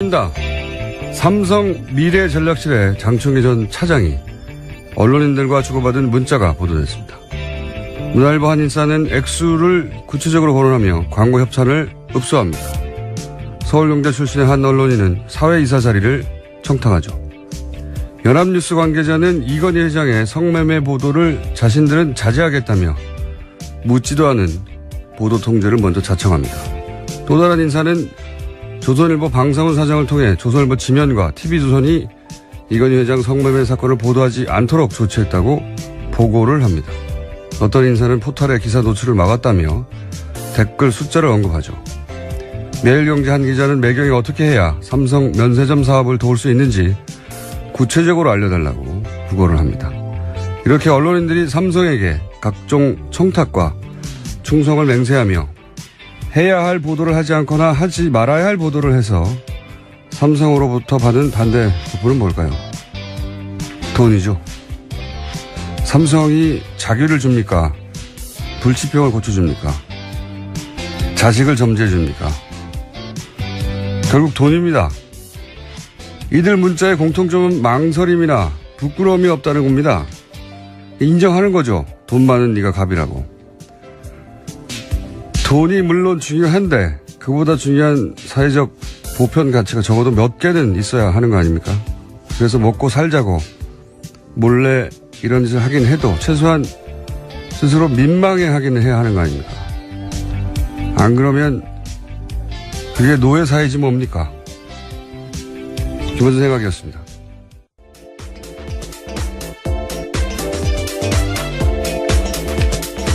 뜬다. 삼성 미래전략실의 장충기 전 차장이 언론인들과 주고받은 문자가 보도됐습니다. 문화일보 한인사는 액수를 구체적으로 거론하며 광고 협찬을 읍소합니다. 서울경제 출신의 한 언론인은 사회이사 자리를 청탁하죠. 연합뉴스 관계자는 이건희 회장의 성매매 보도를 자신들은 자제하겠다며 묻지도 않은 보도 통제를 먼저 자청합니다. 또 다른 인사는 조선일보 방상훈 사장을 통해 조선일보 지면과 TV조선이 이건희 회장 성매매 사건을 보도하지 않도록 조치했다고 보고를 합니다. 어떤 인사는 포털에 기사 노출을 막았다며 댓글 숫자를 언급하죠. 매일경제 한 기자는 매경이 어떻게 해야 삼성 면세점 사업을 도울 수 있는지 구체적으로 알려달라고 구걸을 합니다. 이렇게 언론인들이 삼성에게 각종 청탁과 충성을 맹세하며 해야 할 보도를 하지 않거나 하지 말아야 할 보도를 해서 삼성으로부터 받은 반대 부분은 뭘까요? 돈이죠. 삼성이 자규를 줍니까? 불치병을 고쳐줍니까? 자식을 점지해줍니까? 결국 돈입니다. 이들 문자의 공통점은 망설임이나 부끄러움이 없다는 겁니다. 인정하는 거죠. 돈 많은 네가 갑이라고. 돈이 물론 중요한데 그보다 중요한 사회적 보편 가치가 적어도 몇 개는 있어야 하는 거 아닙니까? 그래서 먹고 살자고 몰래 이런 짓을 하긴 해도 최소한 스스로 민망해 하기는 해야 하는 거 아닙니까? 안 그러면 그게 노예 사회지 뭡니까? 김원준 생각이었습니다.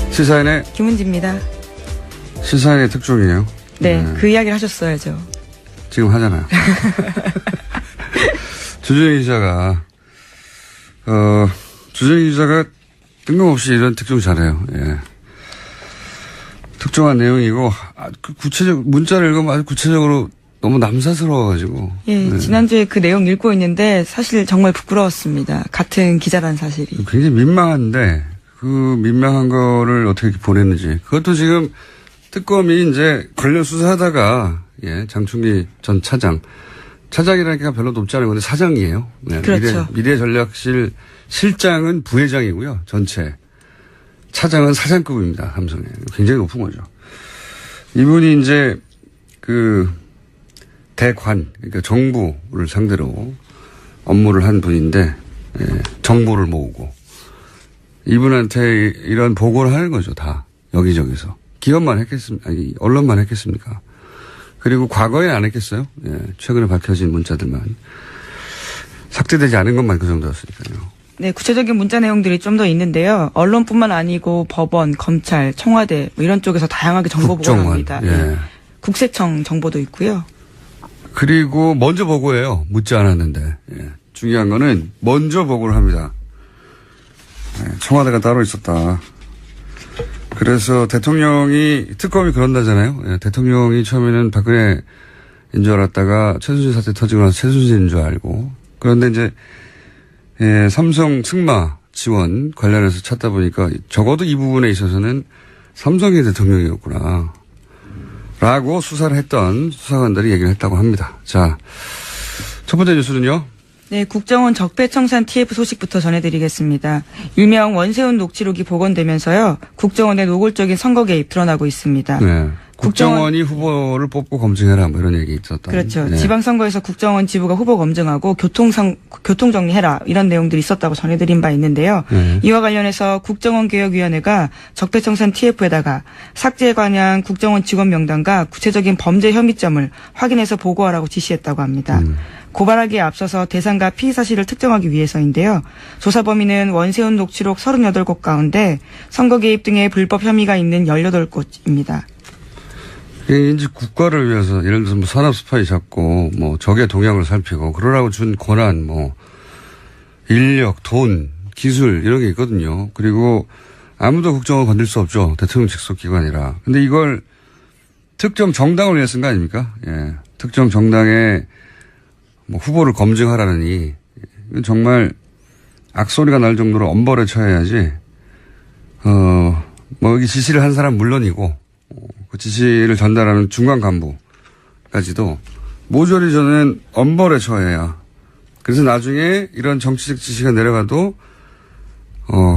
시사인의 김은지입니다. 시사인의 특종이에요. 네, 그 이야기를 하셨어야죠. 지금 하잖아요. 주준희 기자가 뜬금없이 이런 특종 잘해요. 예. 특종한 내용이고, 문자를 읽으면 아주 구체적으로 너무 남사스러워가지고. 예, 네. 지난주에 그 내용 읽고 있는데 사실 정말 부끄러웠습니다. 같은 기자란 사실이. 굉장히 민망한데, 그 민망한 거를 어떻게 보냈는지. 그것도 지금 특검이 이제 관련 수사하다가, 예, 장충기 전 차장이라니까 별로 높지 않은 건데 사장이에요. 네, 그렇죠. 미래전략실 실장은 부회장이고요. 전체. 차장은 사장급입니다. 삼성에. 굉장히 높은 거죠. 이분이 이제 대관, 그러니까 정부를 상대로 업무를 한 분인데, 예, 정보를 모으고 이분한테 이런 보고를 하는 거죠. 다 여기저기서. 기업만 했겠습니까? 아니, 언론만 했겠습니까? 그리고 과거에 안 했겠어요? 예, 최근에 밝혀진 문자들만. 삭제되지 않은 것만 그 정도였으니까요. 네, 구체적인 문자 내용들이 좀 더 있는데요. 언론뿐만 아니고 법원, 검찰, 청와대 뭐 이런 쪽에서 다양하게 정보 보고를 합니다. 예. 네. 국세청 정보도 있고요. 그리고 먼저 보고해요. 묻지 않았는데. 예. 중요한 거는 먼저 보고를 합니다. 예, 청와대가 따로 있었다. 그래서 특검이 그런다잖아요. 예, 대통령이 처음에는 박근혜인 줄 알았다가 최순실 사태 터지고 나서 최순실인 줄 알고. 그런데 이제 예, 삼성 승마 지원 관련해서 찾다 보니까 적어도 이 부분에 있어서는 삼성의 대통령이었구나. 라고 수사를 했던 수사관들이 얘기를 했다고 합니다. 자, 첫 번째 뉴스는요. 네, 국정원 적폐청산 TF 소식부터 전해드리겠습니다. 일명 원세훈 녹취록이 복원되면서요. 국정원의 노골적인 선거 개입 드러나고 있습니다. 네. 국정원이 후보를 뽑고 검증해라 뭐 이런 얘기 있었다. 그렇죠. 네. 지방선거에서 국정원 지부가 후보 검증하고 교통정리해라 이런 내용들이 있었다고 전해드린 바 있는데요. 네. 이와 관련해서 국정원개혁위원회가 적폐청산 TF에다가 삭제에 관한 국정원 직원 명단과 구체적인 범죄 혐의점을 확인해서 보고하라고 지시했다고 합니다. 고발하기에 앞서서 대상과 피의 사실을 특정하기 위해서인데요. 조사 범위는 원세훈 녹취록 38곳 가운데 선거 개입 등의 불법 혐의가 있는 18곳입니다. 이제 국가를 위해서 예를 들어서 뭐 산업 스파이 잡고 뭐 적의 동향을 살피고 그러라고 준 권한 뭐 인력, 돈, 기술 이런 게 있거든요. 그리고 아무도 국정원 건들 수 없죠. 대통령 직속 기관이라. 근데 이걸 특정 정당을 위해 쓴 거 아닙니까? 예. 특정 정당의 뭐 후보를 검증하라느니 이건 정말 악소리가 날 정도로 엄벌에 처해야지 뭐 여기 지시를 한 사람 물론이고 그 지시를 전달하는 중간 간부까지도 모조리 저는 엄벌에 처해야. 그래서 나중에 이런 정치적 지시가 내려가도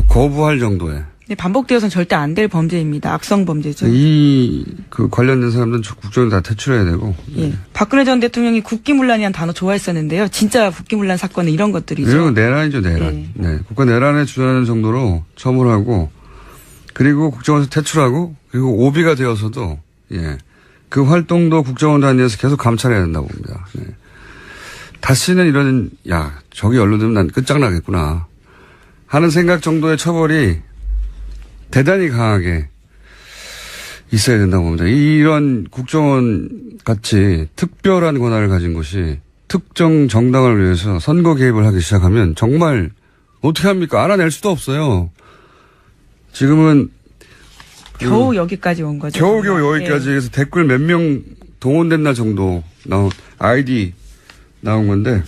거부할 정도의. 네, 반복되어서는 절대 안 될 범죄입니다. 악성 범죄죠. 그 관련된 사람들은 국정을 다 퇴출해야 되고. 예. 박근혜 전 대통령이 국기문란이라는 단어 좋아했었는데요. 진짜 국기문란 사건은 이런 것들이죠. 이런 건 내란이죠, 내란. 예. 네. 국가 내란에 준하는 정도로 처벌하고, 그리고 국정원에서 퇴출하고, 그리고 오비가 되어서도, 예. 그 활동도 국정원 단위에서 계속 감찰해야 된다고 봅니다. 네. 다시는 이런, 저기 언론들은 난 끝장나겠구나 하는 생각 정도의 처벌이 대단히 강하게 있어야 된다고 봅니다. 이런 국정원 같이 특별한 권한을 가진 곳이 특정 정당을 위해서 선거 개입을 하기 시작하면 정말 어떻게 합니까? 알아낼 수도 없어요. 지금은 겨우 여기까지 온 거죠. 겨우 여기까지 해서 댓글 몇 명 동원된 날 정도 나온 아이디 나온 건데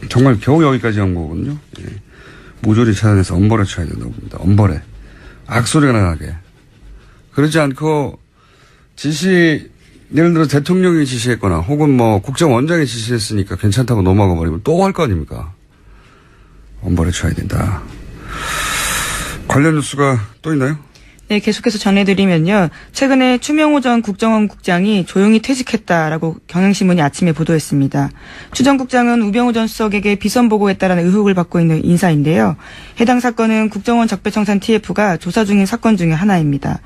정말 겨우 여기까지 온 거거든요. 예. 모조리 찾아내서 엄벌에 쳐야 된다고 봅니다. 엄벌에. 악소리가 나게. 그렇지 않고 예를 들어 대통령이 지시했거나 혹은 뭐 국정원장이 지시했으니까 괜찮다고 넘어가 버리면 또 할 거 아닙니까? 엄벌에 쳐야 된다. 관련 뉴스가 또 있나요? 네, 계속해서 전해드리면요. 최근에 추명호 전 국정원 국장이 조용히 퇴직했다라고 경향신문이 아침에 보도했습니다. 추 전 국장은 우병우 전 수석에게 비선 보고했다라는 의혹을 받고 있는 인사인데요. 해당 사건은 국정원 적폐청산 TF가 조사 중인 사건 중에 하나입니다.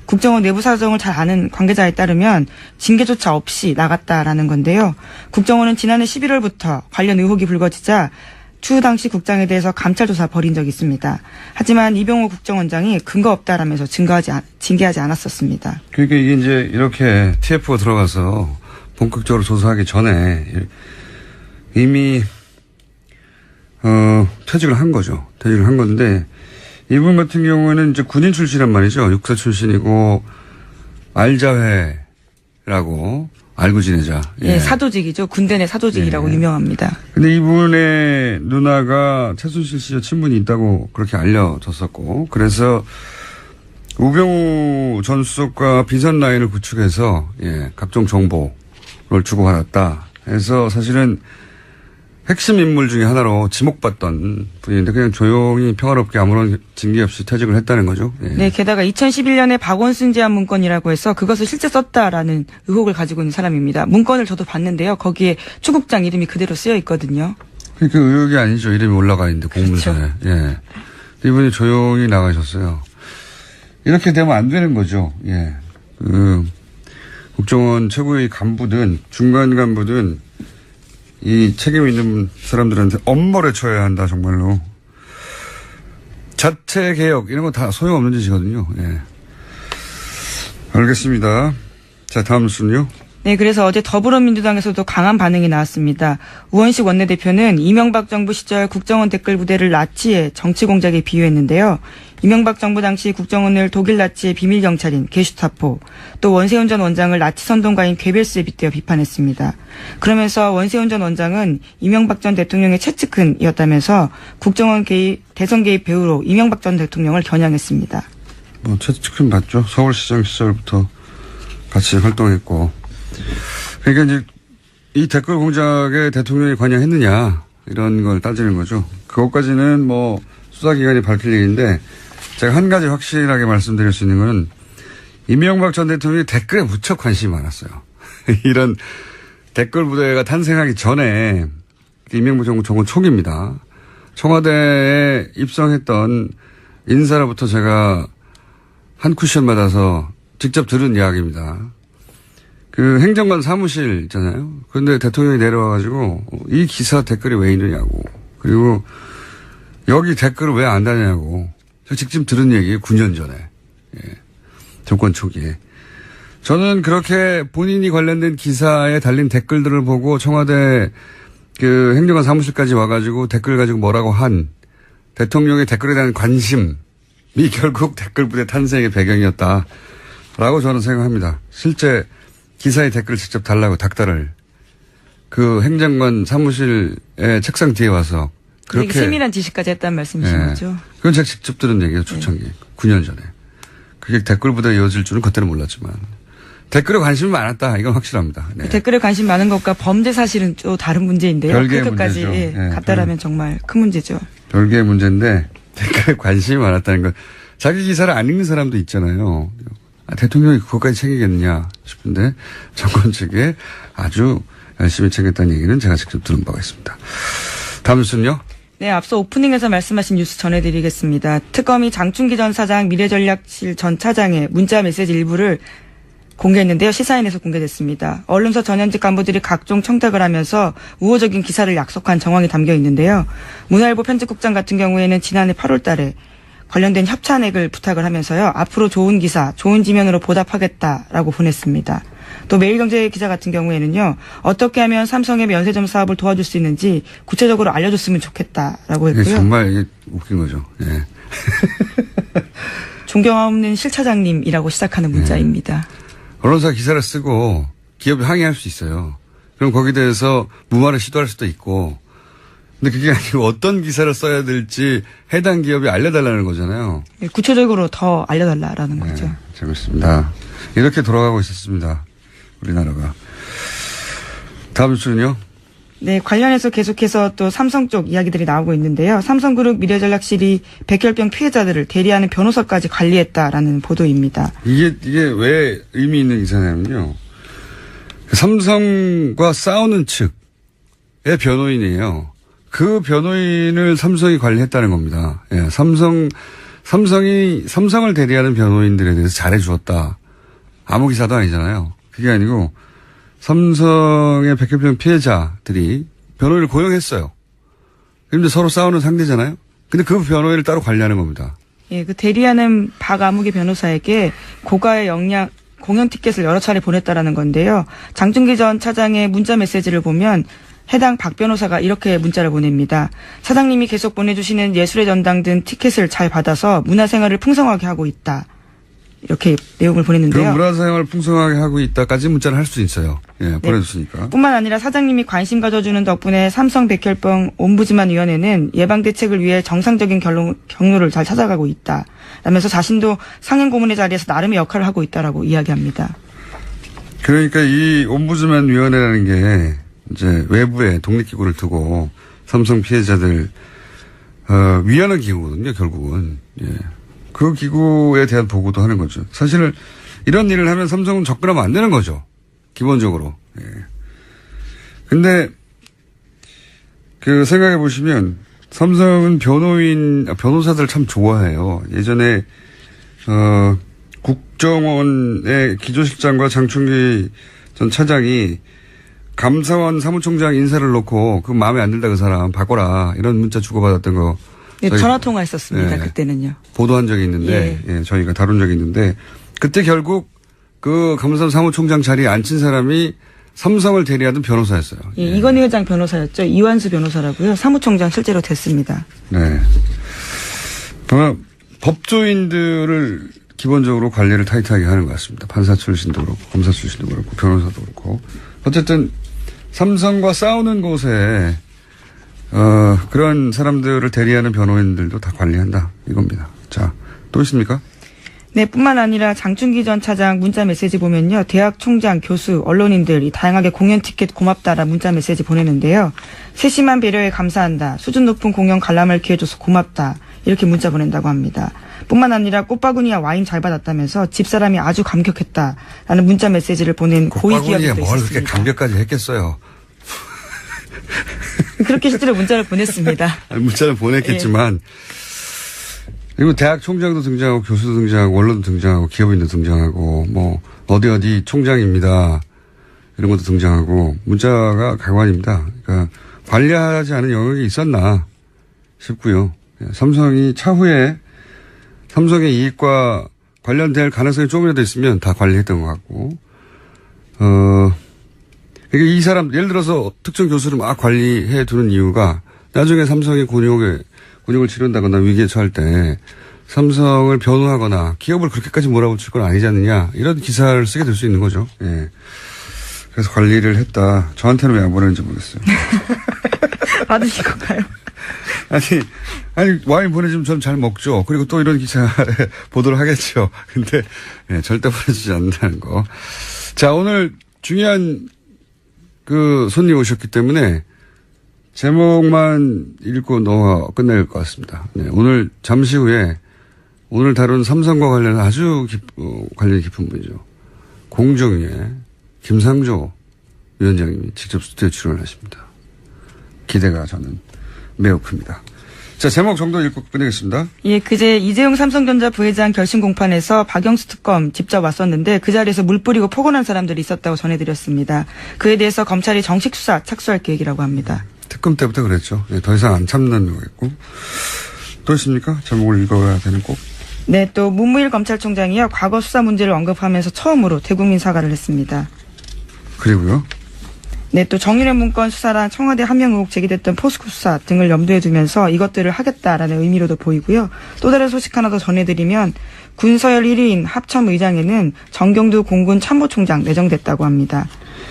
국정원 내부 사정을 잘 아는 관계자에 따르면 징계조차 없이 나갔다라는 건데요. 국정원은 지난해 11월부터 관련 의혹이 불거지자 추 당시 국장에 대해서 감찰 조사 벌인 적이 있습니다. 하지만 이병호 국정원장이 근거 없다라면서 징계하지 않았었습니다. 그러니까 이게 이제 이렇게 TF가 들어가서 본격적으로 조사하기 전에 이미 퇴직을 한 거죠. 퇴직을 한 건데 이분 같은 경우에는 이제 군인 출신이란 말이죠. 육사 출신이고 알자회라고 알고 지내자. 예, 사조직이죠. 군대 내 사조직이라고 유명합니다. 근데 이분의 누나가 최순실 씨와 친분이 있다고 그렇게 알려졌었고, 그래서 우병우 전 수석과 비선 라인을 구축해서, 각종 정보를 주고받았다. 해서 사실은 핵심 인물 중에 하나로 지목받던 분인데 그냥 조용히 평화롭게 아무런 징계 없이 퇴직을 했다는 거죠. 예. 네, 게다가 2011년에 박원순 제안 문건이라고 해서 그것을 실제 썼다라는 의혹을 가지고 있는 사람입니다. 문건을 저도 봤는데요. 거기에 추 국장 이름이 그대로 쓰여 있거든요. 그러니까 의혹이 아니죠. 이름이 올라가 있는데 공문서에. 그렇죠. 예. 이분이 조용히 나가셨어요. 이렇게 되면 안 되는 거죠. 예. 국정원 최고의 간부든 중간 간부든 이 책임 있는 사람들한테 엄벌에 쳐야 한다, 정말로. 자체 개혁, 이런 거 다 소용없는 짓이거든요. 예. 알겠습니다. 자, 다음 뉴스는요. 네, 그래서 어제 더불어민주당에서도 강한 반응이 나왔습니다. 우원식 원내대표는 이명박 정부 시절 국정원 댓글 부대를 나치의 정치 공작에 비유했는데요. 이명박 정부 당시 국정원을 독일 나치의 비밀 경찰인 게슈타포, 또 원세훈 전 원장을 나치 선동가인 괴벨스에 빗대어 비판했습니다. 그러면서 원세훈 전 원장은 이명박 전 대통령의 최측근이었다면서 국정원 대선 개입 배후로 이명박 전 대통령을 겨냥했습니다. 최측근 맞죠? 서울시장 시절부터 같이 활동했고. 그러니까 이제 이 댓글 공작에 대통령이 관여했느냐 이런 걸 따지는 거죠. 그것까지는 뭐 수사기관이 밝힐 얘기인데 제가 한 가지 확실하게 말씀드릴 수 있는 건 이명박 전 대통령이 댓글에 무척 관심이 많았어요. 이런 댓글 부대가 탄생하기 전에 이명박 정부 초기입니다. 청와대에 입성했던 인사로부터 제가 한 쿠션 받아서 직접 들은 이야기입니다. 그 행정관 사무실 있잖아요. 그런데 대통령이 내려와가지고 이 기사 댓글이 왜 있느냐고. 그리고 여기 댓글을 왜 안 다냐고. 제가 직접 들은 얘기예요. 9년 전에. 예. 정권 초기에. 저는 그렇게 본인이 관련된 기사에 달린 댓글들을 보고 청와대 그 행정관 사무실까지 와가지고 댓글 가지고 뭐라고 한 대통령의 댓글에 대한 관심이 결국 댓글 부대 탄생의 배경이었다라고 저는 생각합니다. 실제 기사의 댓글을 직접 달라고 닥달을 그 행정관 사무실의 책상 뒤에 와서 그렇게 세밀한 지시까지 했다는 말씀이신 거죠? 그건 제가 직접 들은 얘기예요. 초창기. 9년 전에. 그게 댓글 부대에 이어질 줄은 그때는 몰랐지만. 댓글에 관심이 많았다. 이건 확실합니다. 네. 댓글에 관심 많은 것과 범죄 사실은 또 다른 문제인데요. 별개의 그것까지 문제죠. 예, 갖다라면 정말 큰 문제죠. 별개의 문제인데 댓글에 관심이 많았다는 건 자기 기사를 안 읽는 사람도 있잖아요. 대통령이 그것까지 챙기겠느냐 싶은데 정권 측에 아주 열심히 챙겼다는 얘기는 제가 직접 들은 바가 있습니다. 다음 뉴스는요. 네, 앞서 오프닝에서 말씀하신 뉴스 전해드리겠습니다. 특검이 장충기 전 사장 미래전략실 전 차장의 문자 메시지 일부를 공개했는데요. 시사인에서 공개됐습니다. 언론사 전현직 간부들이 각종 청탁을 하면서 우호적인 기사를 약속한 정황이 담겨 있는데요. 문화일보 편집국장 같은 경우에는 지난해 8월 달에 관련된 협찬액을 부탁을 하면서요. 앞으로 좋은 기사, 좋은 지면으로 보답하겠다라고 보냈습니다. 또 매일경제 기자 같은 경우에는요. 어떻게 하면 삼성의 면세점 사업을 도와줄 수 있는지 구체적으로 알려줬으면 좋겠다라고 했고요. 이게 정말 이게 웃긴 거죠. 예. 존경 없는 실차장님이라고 시작하는 문자입니다. 언론사 기사를 쓰고 기업이 항의할 수 있어요. 그럼 거기에 대해서 무마를 시도할 수도 있고. 근데 그게 아니고 어떤 기사를 써야 될지 해당 기업이 알려달라는 거잖아요. 네, 구체적으로 더 알려달라라는 거죠. 네, 재밌습니다. 이렇게 돌아가고 있었습니다. 우리나라가. 다음 주는요. 네, 관련해서 계속해서 또 삼성 쪽 이야기들이 나오고 있는데요. 삼성그룹 미래전략실이 백혈병 피해자들을 대리하는 변호사까지 관리했다라는 보도입니다. 이게 왜 의미 있는 기사냐면요. 삼성과 싸우는 측의 변호인이에요. 그 변호인을 삼성이 관리했다는 겁니다. 예, 삼성이 삼성을 대리하는 변호인들에 대해서 잘해주었다. 아무 기사도 아니잖아요. 그게 아니고 삼성의 백혈병 피해자들이 변호인을 고용했어요. 그런데 서로 싸우는 상대잖아요. 근데 그 변호인을 따로 관리하는 겁니다. 예, 그 대리하는 박아무개 변호사에게 고가의 공연 티켓을 여러 차례 보냈다라는 건데요. 장충기 전 차장의 문자 메시지를 보면 해당 박 변호사가 이렇게 문자를 보냅니다. 사장님이 계속 보내주시는 예술의 전당 등 티켓을 잘 받아서 문화생활을 풍성하게 하고 있다. 이렇게 내용을 보냈는데요. 그 문화생활을 풍성하게 하고 있다까지 문자를 할 수 있어요. 예, 보내줬으니까. 네. 뿐만 아니라 사장님이 관심 가져주는 덕분에 삼성 백혈병 옴부즈만 위원회는 예방 대책을 위해 정상적인 경로를 잘 찾아가고 있다. 라면서 자신도 상임 고문의 자리에서 나름의 역할을 하고 있다라고 이야기합니다. 그러니까 이 옴부즈만 위원회라는 게 이제 외부에 독립기구를 두고 삼성 피해자들 위하는 기구거든요. 결국은. 예. 그 기구에 대한 보고도 하는 거죠. 사실은 이런 일을 하면 삼성은 접근하면 안 되는 거죠. 기본적으로. 예. 근데 그 생각해 보시면 삼성은 변호사들 참 좋아해요. 예전에 국정원의 기조실장과 장충기 전 차장이 감사원 사무총장 인사를 놓고 그 마음에 안 들다 그 사람 바꿔라 이런 문자 주고받았던 거. 네, 전화 통화했었습니다. 네, 그때는요. 보도한 적이 있는데 예, 저희가 다룬 적이 있는데 그때 결국 그 감사원 사무총장 자리에 앉힌 사람이 삼성을 대리하던 변호사였어요. 예, 이건희 회장 변호사였죠. 이완수 변호사라고요. 사무총장 실제로 됐습니다. 네. 법조인들을 기본적으로 관리를 타이트하게 하는 것 같습니다. 판사 출신도 그렇고 검사 출신도 그렇고 변호사도 그렇고 어쨌든 삼성과 싸우는 곳에 그런 사람들을 대리하는 변호인들도 다 관리한다 이겁니다. 자, 또 있습니까? 네, 뿐만 아니라 장충기 전 차장 문자 메시지 보면요. 대학 총장, 교수, 언론인들이 다양하게 공연 티켓 고맙다라 문자 메시지 보내는데요. 세심한 배려에 감사한다. 수준 높은 공연 관람할 기회 줘서 고맙다. 이렇게 문자 보낸다고 합니다. 뿐만 아니라 꽃바구니와 와인 잘 받았다면서 집사람이 아주 감격했다라는 문자 메시지를 보낸 고위 기업도 있었습니다. 뭘 그렇게 감격까지 했겠어요. 그렇게 실제로 문자를 보냈습니다. 문자를 보냈겠지만 그리고 대학 총장도 등장하고 교수도 등장하고 언론도 등장하고 기업인도 등장하고 뭐 어디 총장입니다. 이런 것도 등장하고 문자가 가관입니다. 그러니까 관리하지 않은 영역이 있었나 싶고요. 삼성이 차후에 삼성의 이익과 관련될 가능성이 조금이라도 있으면 다 관리했던 것 같고 그러니까 이 사람 예를 들어서 특정 교수를 막 관리해 두는 이유가 나중에 삼성이 곤욕을 치른다거나 위기에 처할 때 삼성을 변호하거나 기업을 그렇게까지 몰아붙일 건 아니지 않느냐 이런 기사를 쓰게 될 수 있는 거죠. 예. 그래서 관리를 했다. 저한테는 왜 안 보내는지 모르겠어요. 받으실 건가요? 아니 와인 보내주면 전 잘 먹죠. 그리고 또 이런 기사에 보도를 하겠죠. 근데 예, 절대 보내주지 않는다는 거. 자, 오늘 중요한 그 손님 오셨기 때문에 제목만 읽고 넘어가 끝낼 것 같습니다. 네, 오늘 잠시 후에 오늘 다룬 삼성과 관련한 아주 관련이 깊은 분이죠. 공정위의 김상조 위원장님이 직접 스튜디오에 출연을 하십니다. 기대가 저는 매우 큽니다. 자, 제목 정도 읽고 끝내겠습니다. 예, 그제 이재용 삼성전자 부회장 결심 공판에서 박영수 특검 직접 왔었는데 그 자리에서 물 뿌리고 폭언한 사람들이 있었다고 전해드렸습니다. 그에 대해서 검찰이 정식 수사 착수할 계획이라고 합니다. 특검 때부터 그랬죠. 네, 더 이상 안 참는 거겠고. 또 있습니까? 제목을 읽어야 되는 꼭. 네, 또 문무일 검찰총장이요. 과거 수사 문제를 언급하면서 처음으로 대국민 사과를 했습니다. 그리고요. 네, 또 정윤회 문건 수사랑 청와대 함명 의혹 제기됐던 포스코 수사 등을 염두에 두면서 이것들을 하겠다라는 의미로도 보이고요. 또 다른 소식 하나 더 전해드리면 군서열 1위인 합참의장에는 정경두 공군 참모총장 내정됐다고 합니다.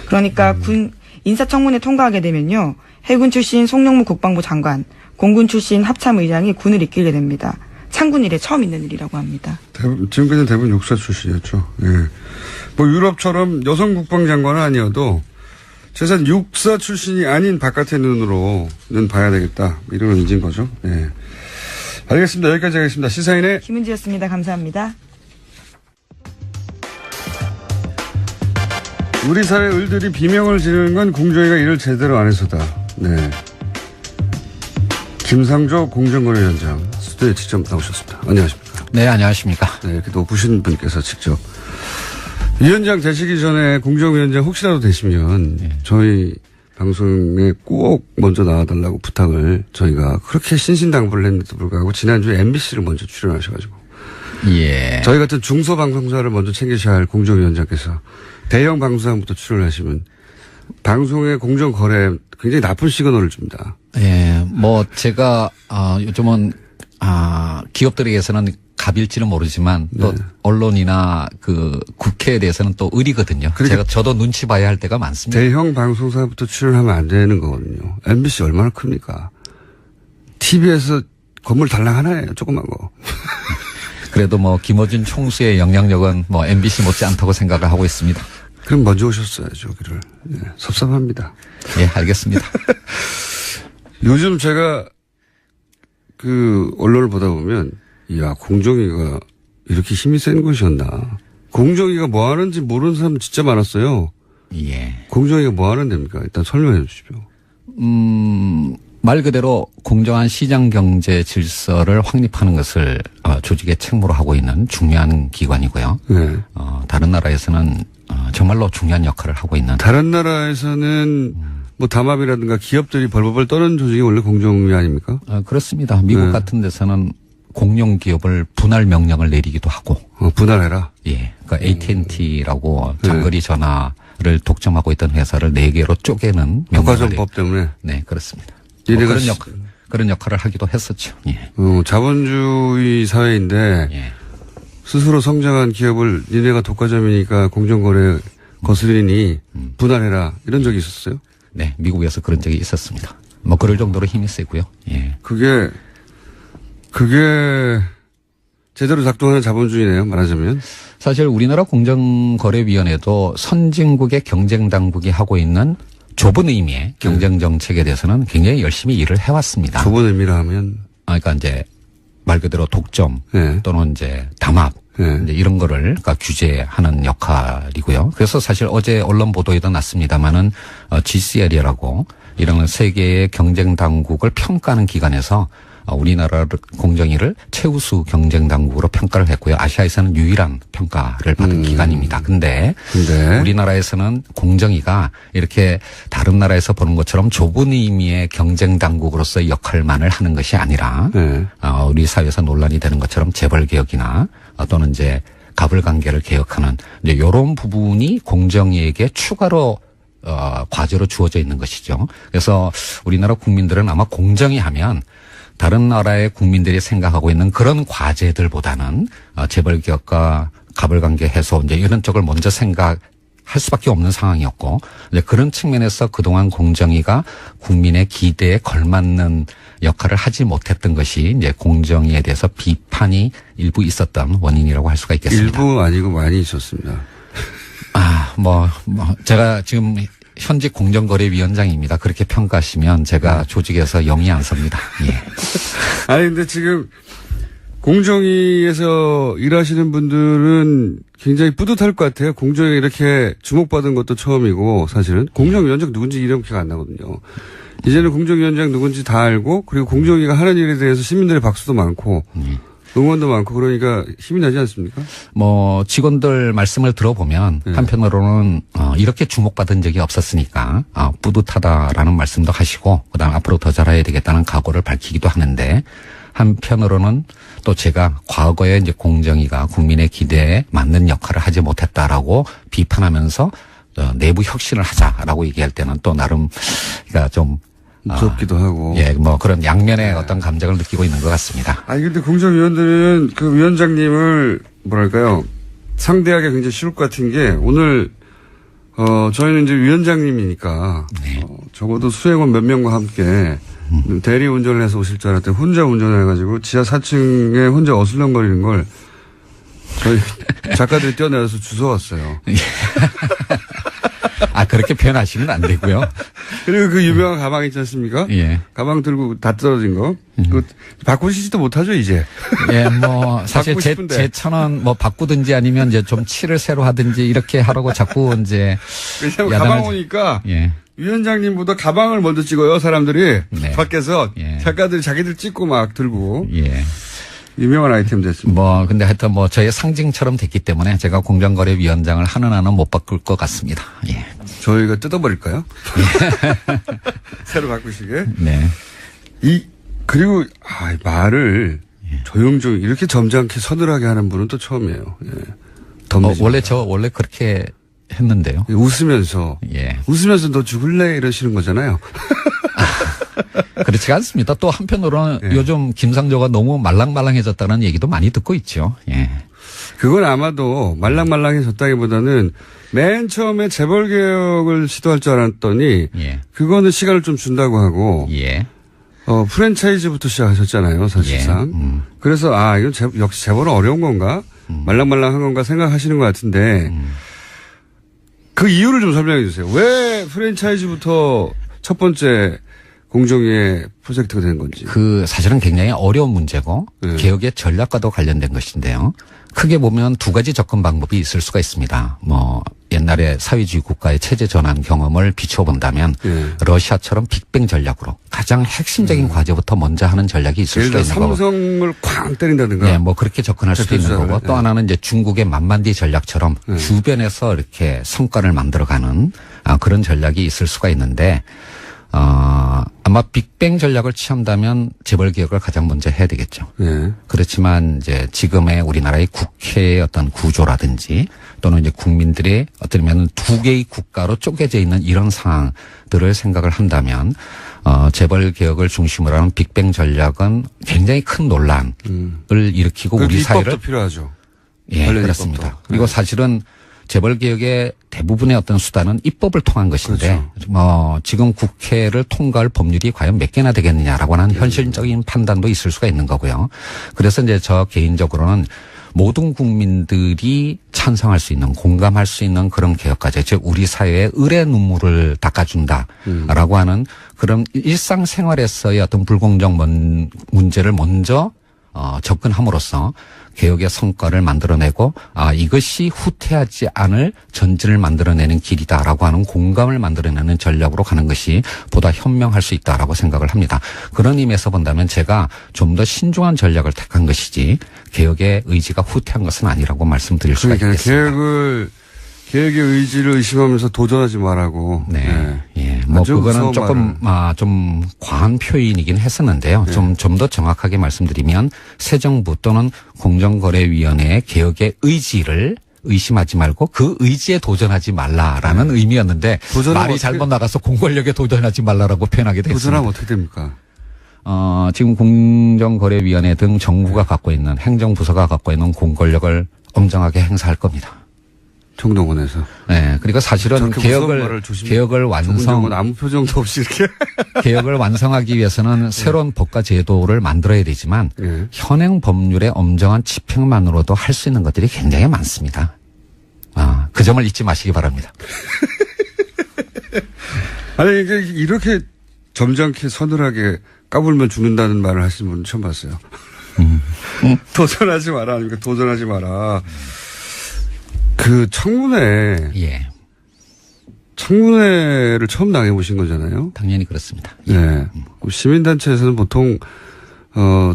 그러니까 군 인사청문회 통과하게 되면요. 해군 출신 송영무 국방부 장관, 공군 출신 합참의장이 군을 이끌게 됩니다. 창군 이래 처음 있는 일이라고 합니다. 지금까지는 대부분 육사 출신이었죠. 예. 뭐 유럽처럼 여성 국방장관은 아니어도 최소한 육사 출신이 아닌 바깥의 눈으로는 봐야 되겠다. 이런 의지인 거죠. 예. 알겠습니다. 여기까지 하겠습니다. 시사인의 김은지였습니다. 감사합니다. 우리 사회 을들이 비명을 지르는 건 공정위가 일을 제대로 안 해서다. 네. 김상조 공정거래위원장 스튜디오에 직접 나오셨습니다. 안녕하십니까. 네, 안녕하십니까. 네, 이렇게 높으신 분께서 직접. 위원장 되시기 전에 공정위원장 혹시라도 되시면 네. 저희 방송에 꼭 먼저 나와달라고 부탁을 저희가 그렇게 신신당부를 했는데도 불구하고 지난주에 MBC를 먼저 출연하셔가지고. 예. 저희 같은 중소방송사를 먼저 챙기셔야 할 공정위원장께서 대형 방송사부터 출연하시면 방송의 공정거래 굉장히 나쁜 시그널을 줍니다. 예, 뭐 제가 요즘은 기업들에게서는 갑일지는 모르지만 또 네. 언론이나 그 국회에 대해서는 또 의리거든요. 그러니까 저도 눈치 봐야 할 때가 많습니다. 대형 방송사부터 출연하면 안 되는 거거든요. MBC 얼마나 큽니까? TV에서 건물 달랑 하나예요. 조그만 거. 그래도 뭐 김어준 총수의 영향력은 뭐 MBC 못지 않다고 생각을 하고 있습니다. 그럼 먼저 오셨어야죠, 여기를. 예, 섭섭합니다. 예, 알겠습니다. 요즘 제가 그 언론을 보다 보면 이야, 공정위가 이렇게 힘이 센 곳이었나. 공정위가 뭐 하는지 모르는 사람 진짜 많았어요. 예. 공정위가 뭐 하는 데입니까? 일단 설명해 주십시오. 말 그대로 공정한 시장 경제 질서를 확립하는 것을 조직의 책무로 하고 있는 중요한 기관이고요. 네. 다른 나라에서는 정말로 중요한 역할을 하고 있는. 다른 나라에서는 뭐 담합이라든가 기업들이 벌벌 떠는 조직이 원래 공정위 아닙니까? 그렇습니다. 미국 네. 같은 데서는 공룡 기업을 분할 명령을 내리기도 하고. 분할해라. 예. 그러니까 AT&T라고 장거리 전화를 독점하고 있던 회사를 4개로 쪼개는 명령을. 국가정법 때문에. 네, 그렇습니다. 얘네가 그런 역할을 하기도 했었죠. 예. 자본주의 사회인데 예. 스스로 성장한 기업을 니네가 독과점이니까 공정거래 거스리니 분할해라 이런 적이 있었어요? 네, 미국에서 그런 적이 있었습니다. 뭐 그럴 정도로 힘이 세고요. 예. 그게 제대로 작동하는 자본주의네요, 말하자면. 사실 우리나라 공정거래위원회도 선진국의 경쟁당국이 하고 있는 좁은 의미의 경쟁정책에 대해서는 굉장히 열심히 일을 해왔습니다. 좁은 의미라 하면. 그러니까 이제 말 그대로 독점 네. 또는 이제 담합 네. 이제 이런 거를 그러니까 규제하는 역할이고요. 그래서 사실 어제 언론 보도에도 났습니다만은 GCL이라고 이런 세계의 경쟁당국을 평가하는 기관에서 우리나라 공정위를 최우수 경쟁당국으로 평가를 했고요. 아시아에서는 유일한 평가를 받은 기관입니다. 근데 우리나라에서는 공정위가 이렇게 다른 나라에서 보는 것처럼 좁은 의미의 경쟁당국으로서의 역할만을 하는 것이 아니라 우리 사회에서 논란이 되는 것처럼 재벌개혁이나 또는 이제 가불관계를 개혁하는 이제 이런 부분이 공정위에게 추가로 과제로 주어져 있는 것이죠. 그래서 우리나라 국민들은 아마 공정위 하면 다른 나라의 국민들이 생각하고 있는 그런 과제들보다는 재벌개혁과 가불관계 해소 이제 이런 쪽을 먼저 생각할 수밖에 없는 상황이었고 이제 그런 측면에서 그동안 공정위가 국민의 기대에 걸맞는 역할을 하지 못했던 것이 이제 공정위에 대해서 비판이 일부 있었던 원인이라고 할 수가 있겠습니다. 일부 아니고 많이 있었습니다. 제가 지금 현직 공정거래위원장입니다. 그렇게 평가하시면 제가 조직에서 영이 안 섭니다. 예. 아니, 근데 지금 공정위에서 일하시는 분들은 굉장히 뿌듯할 것 같아요. 공정위 이렇게 주목받은 것도 처음이고, 사실은. 공정위원장 누군지 이름 기억 안 나거든요. 이제는 공정위원장 누군지 다 알고, 그리고 공정위가 하는 일에 대해서 시민들의 박수도 많고, 응원도 많고, 그러니까 힘이 나지 않습니까? 직원들 말씀을 들어보면 한편으로는 이렇게 주목받은 적이 없었으니까 뿌듯하다라는 말씀도 하시고, 그다음 앞으로 더 잘해야 되겠다는 각오를 밝히기도 하는데, 한편으로는 또 제가 과거에 이제 공정위가 국민의 기대에 맞는 역할을 하지 못했다라고 비판하면서 내부 혁신을 하자라고 얘기할 때는 또 나름 그러니까 좀 무섭기도 하고. 그런 양면의 어떤 감정을 느끼고 있는 것 같습니다. 아니, 근데 공정위원들은 그 위원장님을 뭐랄까요. 상대하기 굉장히 쉬울 것 같은 게 오늘, 저희는 이제 위원장님이니까, 적어도 수행원 몇 명과 함께 대리 운전을 해서 오실 줄 알았더니 혼자 운전해가지고 지하 4층에 혼자 어슬렁거리는 걸 저희 작가들이 뛰어내려서 주워왔어요. 그렇게 표현하시면 안 되고요. 그리고 그 유명한 가방 있지 않습니까? 예. 가방 들고 다 떨어진 거. 그거 바꾸시지도 못하죠, 이제. 예, 사실 제 1,000원 바꾸든지 아니면 이제 좀 칠을 새로 하든지 이렇게 하라고 자꾸 이제. 왜냐면 가방 오니까. 예. 위원장님보다 가방을 먼저 찍어요, 사람들이. 네. 밖에서. 예. 작가들이 자기들 찍고 막 들고. 예. 유명한 아이템 됐습니다. 근데 하여튼 저의 상징처럼 됐기 때문에 제가 공정거래위원장을 하는 한은 못 바꿀 것 같습니다. 예. 저희가 뜯어버릴까요? 새로 바꾸시게. 네. 그리고, 말을 조용조용 이렇게 점잖게 서늘하게 하는 분은 또 처음이에요. 예. 원래 그렇게 했는데요. 웃으면서. 예. 웃으면서 너 죽을래? 이러시는 거잖아요. 그렇지가 않습니다. 또 한편으로는 요즘 김상조가 너무 말랑말랑해졌다는 얘기도 많이 듣고 있죠. 예. 그건 아마도 말랑말랑해졌다기보다는 맨 처음에 재벌개혁을 시도할 줄 알았더니 그거는 시간을 좀 준다고 하고 프랜차이즈부터 시작하셨잖아요, 사실상. 그래서 이건 역시 재벌은 어려운 건가? 말랑말랑한 건가 생각하시는 것 같은데 그 이유를 좀 설명해 주세요. 왜 프랜차이즈부터 첫 번째 공정위의 프로젝트가 된 건지. 사실은 굉장히 어려운 문제고 개혁의 전략과도 관련된 것인데요. 크게 보면 두 가지 접근 방법이 있을 수가 있습니다. 옛날에 사회주의 국가의 체제 전환 경험을 비춰본다면 러시아처럼 빅뱅 전략으로 가장 핵심적인 과제부터 먼저 하는 전략이 있을 수가 있는 거고. 삼성을 쾅 때린다든가. 네, 그렇게 접근할 수도 있는 거고 또 하나는 이제 중국의 만만디 전략처럼 주변에서 이렇게 성과를 만들어가는 그런 전략이 있을 수가 있는데 아마 빅뱅 전략을 취한다면 재벌 개혁을 가장 먼저 해야 되겠죠. 그렇지만 이제 지금의 우리나라의 국회의 어떤 구조라든지 또는 이제 국민들의 어쩌면 두 개의 국가로 쪼개져 있는 이런 상황들을 생각을 한다면 재벌 개혁을 중심으로 하는 빅뱅 전략은 굉장히 큰 논란을 일으키고 우리 사회를 입법도 필요하죠. 예, 그렇습니다. 그리고 사실은 재벌 개혁의 대부분의 어떤 수단은 입법을 통한 것인데, 지금 국회를 통과할 법률이 과연 몇 개나 되겠느냐라고 하는 현실적인 판단도 있을 수가 있는 거고요. 그래서 이제 저 개인적으로는 모든 국민들이 찬성할 수 있는, 공감할 수 있는 그런 개혁과제, 즉 우리 사회의 을의 눈물을 닦아준다라고 하는 그런 일상생활에서의 어떤 불공정 문제를 먼저 접근함으로써 개혁의 성과를 만들어내고 이것이 후퇴하지 않을 전진을 만들어내는 길이다라고 하는 공감을 만들어내는 전략으로 가는 것이 보다 현명할 수 있다라고 생각을 합니다. 그런 의미에서 본다면 제가 좀 더 신중한 전략을 택한 것이지 개혁의 의지가 후퇴한 것은 아니라고 말씀드릴 수가 있겠습니다. 개혁의 의지를 의심하면서 도전하지 말라고. 네. 예. 그거는 조금, 좀 과한 표현이긴 했었는데요. 좀 더 정확하게 말씀드리면 새 정부 또는 공정거래위원회의 개혁의 의지를 의심하지 말고 그 의지에 도전하지 말라라는 의미였는데 말이 잘못 나가서 공권력에 도전하지 말라라고 표현하게 됐습니다. 도전하면 어떻게 됩니까? 지금 공정거래위원회 등 정부가 갖고 있는 행정부서가 갖고 있는 공권력을 엄정하게 행사할 겁니다. 정동원에서. 네. 그리고 사실은 개혁을 완성. 아무 표정도 없이 이렇게. 개혁을 완성하기 위해서는 새로운 법과 제도를 만들어야 되지만 현행 법률의 엄정한 집행만으로도 할 수 있는 것들이 굉장히 많습니다. 그 점을 잊지 마시기 바랍니다. 아니, 이게 이렇게 점잖게 서늘하게 까불면 죽는다는 말을 하시는 분은 처음 봤어요. 도전하지 마라. 아닙니까? 도전하지 마라. 그 청문회. 예. 청문회를 처음 당해보신 거잖아요. 당연히 그렇습니다. 네. 시민단체에서는 보통,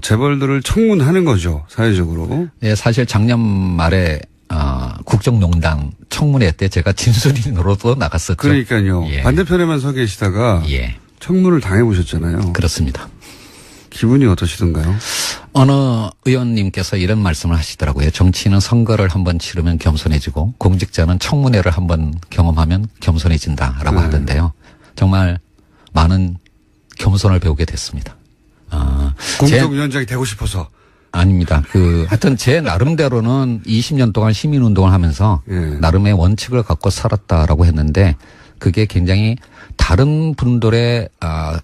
재벌들을 청문하는 거죠. 사회적으로. 예, 사실 작년 말에, 국정농단 청문회 때 제가 진술인으로도 나갔었죠. 그러니까요. 예. 반대편에만 서 계시다가. 예. 청문을 당해보셨잖아요. 그렇습니다. 기분이 어떠시던가요? 어느 의원님께서 이런 말씀을 하시더라고요. 정치인은 선거를 한번 치르면 겸손해지고 공직자는 청문회를 한번 경험하면 겸손해진다라고 네. 하던데요. 정말 많은 겸손을 배우게 됐습니다. 공정위원장이 되고 싶어서. 아닙니다. 하여튼 제 나름대로는 20년 동안 시민운동을 하면서 예. 나름의 원칙을 갖고 살았다라고 했는데 그게 굉장히 다른 분들의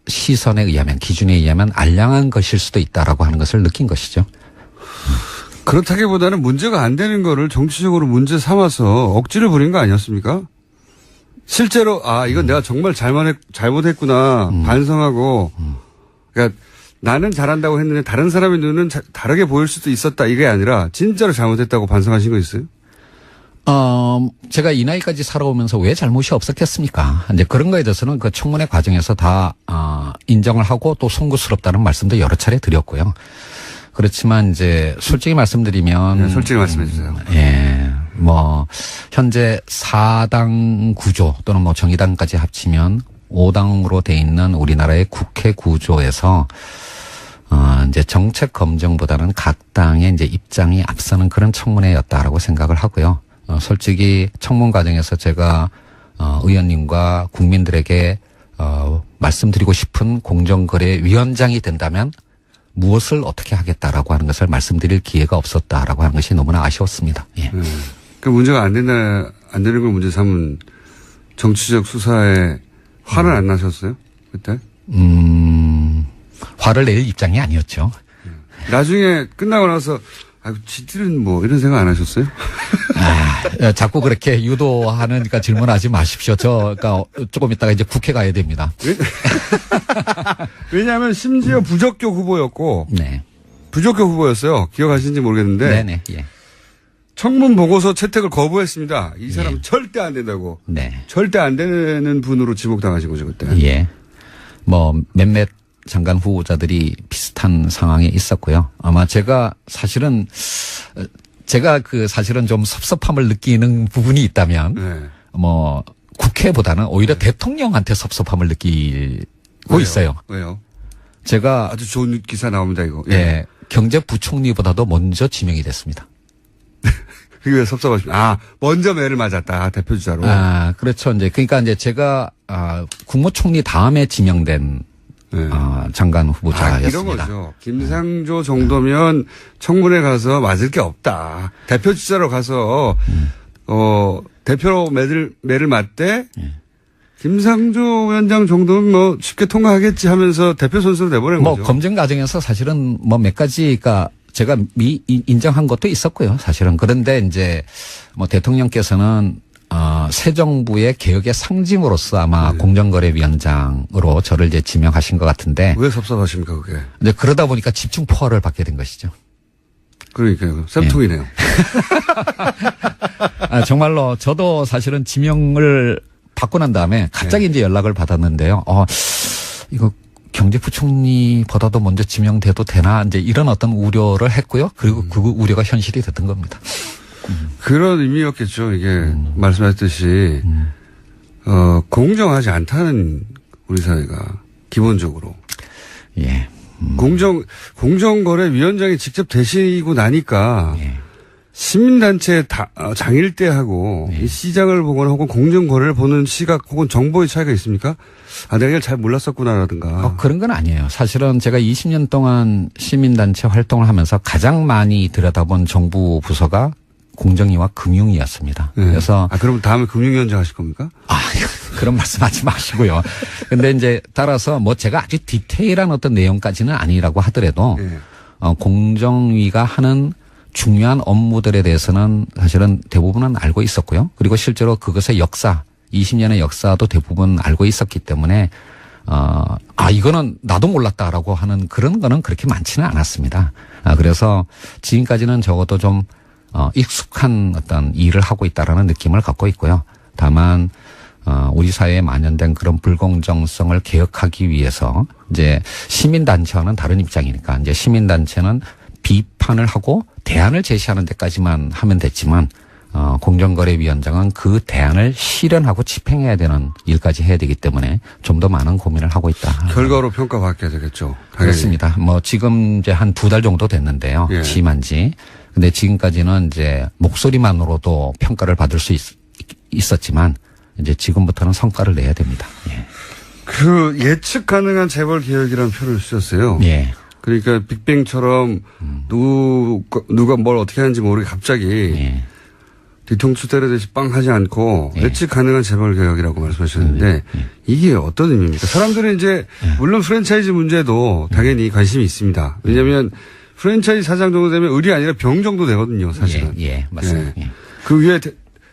시선에 의하면 기준에 의하면 알량한 것일 수도 있다라고 하는 것을 느낀 것이죠. 그렇다기보다는 문제가 안 되는 거를 정치적으로 문제 삼아서 억지를 부린 거 아니었습니까? 실제로 이건 내가 정말 잘못했구나 반성하고 그러니까 나는 잘한다고 했는데 다른 사람의 눈은 다르게 보일 수도 있었다 이게 아니라 진짜로 잘못했다고 반성하신 거 있어요? 제가 이 나이까지 살아오면서 왜 잘못이 없었겠습니까? 이제 그런 거에 대해서는 그 청문회 과정에서 다, 인정을 하고 또 송구스럽다는 말씀도 여러 차례 드렸고요. 그렇지만 이제 솔직히 말씀드리면. 네, 솔직히 말씀해 주세요. 예. 현재 4당 구조 또는 정의당까지 합치면 5당으로 돼 있는 우리나라의 국회 구조에서 이제 정책 검증보다는 각 당의 이제 입장이 앞서는 그런 청문회였다라고 생각을 하고요. 솔직히 청문 과정에서 제가 의원님과 국민들에게 말씀드리고 싶은 공정거래위원장이 된다면 무엇을 어떻게 하겠다라고 하는 것을 말씀드릴 기회가 없었다라고 하는 것이 너무나 아쉬웠습니다. 예. 그 문제가 안 되는 걸 문제 삼은 정치적 수사에 화는 안 나셨어요? 그때? 화를 낼 입장이 아니었죠. 나중에 끝나고 나서 지들은 이런 생각 안 하셨어요? 자꾸 그렇게 유도하니까 질문하지 마십시오. 그러니까 조금 있다가 이제 국회 가야 됩니다. 왜냐하면 심지어 부적격 후보였고, 네. 부적격 후보였어요. 기억하시는지 모르겠는데, 네네. 예. 청문 보고서 채택을 거부했습니다. 이 사람은 예. 절대 안 된다고. 네. 절대 안 되는 분으로 지목당하신 거죠 그때. 예. 몇몇 장관 후보자들이 비슷한 상황에 있었고요. 아마 제가 사실은 좀 섭섭함을 느끼는 부분이 있다면, 네. 국회보다는 오히려 대통령한테 섭섭함을 느끼고 왜요? 있어요. 왜요? 제가 아주 좋은 기사 나옵니다 이거. 예. 경제부총리보다도 먼저 지명이 됐습니다. 그게 왜 섭섭하십니까? 먼저 매를 맞았다 대표주자로. 그렇죠. 그러니까 제가 국무총리 다음에 지명된 네. 장관 후보자였습니다. 이런 거죠. 김상조 정도면 청문회 가서 맞을 게 없다. 대표 주자로 가서 대표로 매를 맞대. 김상조 위원장 정도면 쉽게 통과하겠지 하면서 대표 선수로 내보낸 거죠. 검증 과정에서 사실은 몇 가지가 제가 인정한 것도 있었고요. 사실은. 그런데 이제 대통령께서는 새 정부의 개혁의 상징으로서 아마 공정거래위원장으로 저를 이제 지명하신 것 같은데. 왜 섭섭하십니까, 그게? 이제 그러다 보니까 집중 포화를 받게 된 것이죠. 그러니까요. 쌤통이네요. 정말로 저도 사실은 지명을 받고 난 다음에 갑자기 이제 연락을 받았는데요. 이거 경제부총리보다도 먼저 지명돼도 되나 이제 이런 어떤 우려를 했고요. 그리고 그 우려가 현실이 됐던 겁니다. 그런 의미였겠죠. 이게 말씀하셨듯이 공정하지 않다는 우리 사회가 기본적으로. 예. 공정거래위원장이 직접 되시고 나니까 예. 시민단체 장일대하고 예. 이 시장을 보거나 혹은 공정거래를 보는 시각 혹은 정보의 차이가 있습니까? 내가 이걸 잘 몰랐었구나라든가. 그런 건 아니에요. 사실은 제가 20년 동안 시민단체 활동을 하면서 가장 많이 들여다본 정부 부서가 공정위와 금융위였습니다. 네. 그래서. 그럼 다음에 금융위원장 하실 겁니까? 그런 말씀 하지 마시고요. 근데 이제 따라서 제가 아주 디테일한 어떤 내용까지는 아니라고 하더라도 네. 공정위가 하는 중요한 업무들에 대해서는 사실은 대부분은 알고 있었고요. 그리고 실제로 그것의 역사, 20년의 역사도 대부분 알고 있었기 때문에 이거는 나도 몰랐다라고 하는 그런 거는 그렇게 많지는 않았습니다. 그래서 지금까지는 적어도 좀 익숙한 어떤 일을 하고 있다라는 느낌을 갖고 있고요. 다만 우리 사회에 만연된 그런 불공정성을 개혁하기 위해서 이제 시민단체와는 다른 입장이니까 이제 시민단체는 비판을 하고 대안을 제시하는 데까지만 하면 됐지만 공정거래위원장은 그 대안을 실현하고 집행해야 되는 일까지 해야 되기 때문에 좀 더 많은 고민을 하고 있다. 결과로 평가받게 되겠죠. 당연히. 그렇습니다. 뭐 지금 이제 한 2달 정도 됐는데요. 예. 취임한 지. 근데 지금까지는 이제 목소리만으로도 평가를 받을 수 있었지만 이제 지금부터는 성과를 내야 됩니다. 예. 그 예측 가능한 재벌 개혁이라는 표현을 쓰셨어요. 예. 그러니까 빅뱅처럼 누가 뭘 어떻게 하는지 모르게 갑자기 예. 뒤통수 때리듯이 빵 하지 않고 예. 예측 가능한 재벌 개혁이라고 말씀하셨는데 이게 어떤 의미입니까? 사람들은 이제 물론 프랜차이즈 문제도 당연히 관심이 있습니다. 왜냐하면 프랜차이즈 사장 정도 되면 을이 아니라 병 정도 되거든요, 사실은. 예, 맞습니다. 예. 그 위에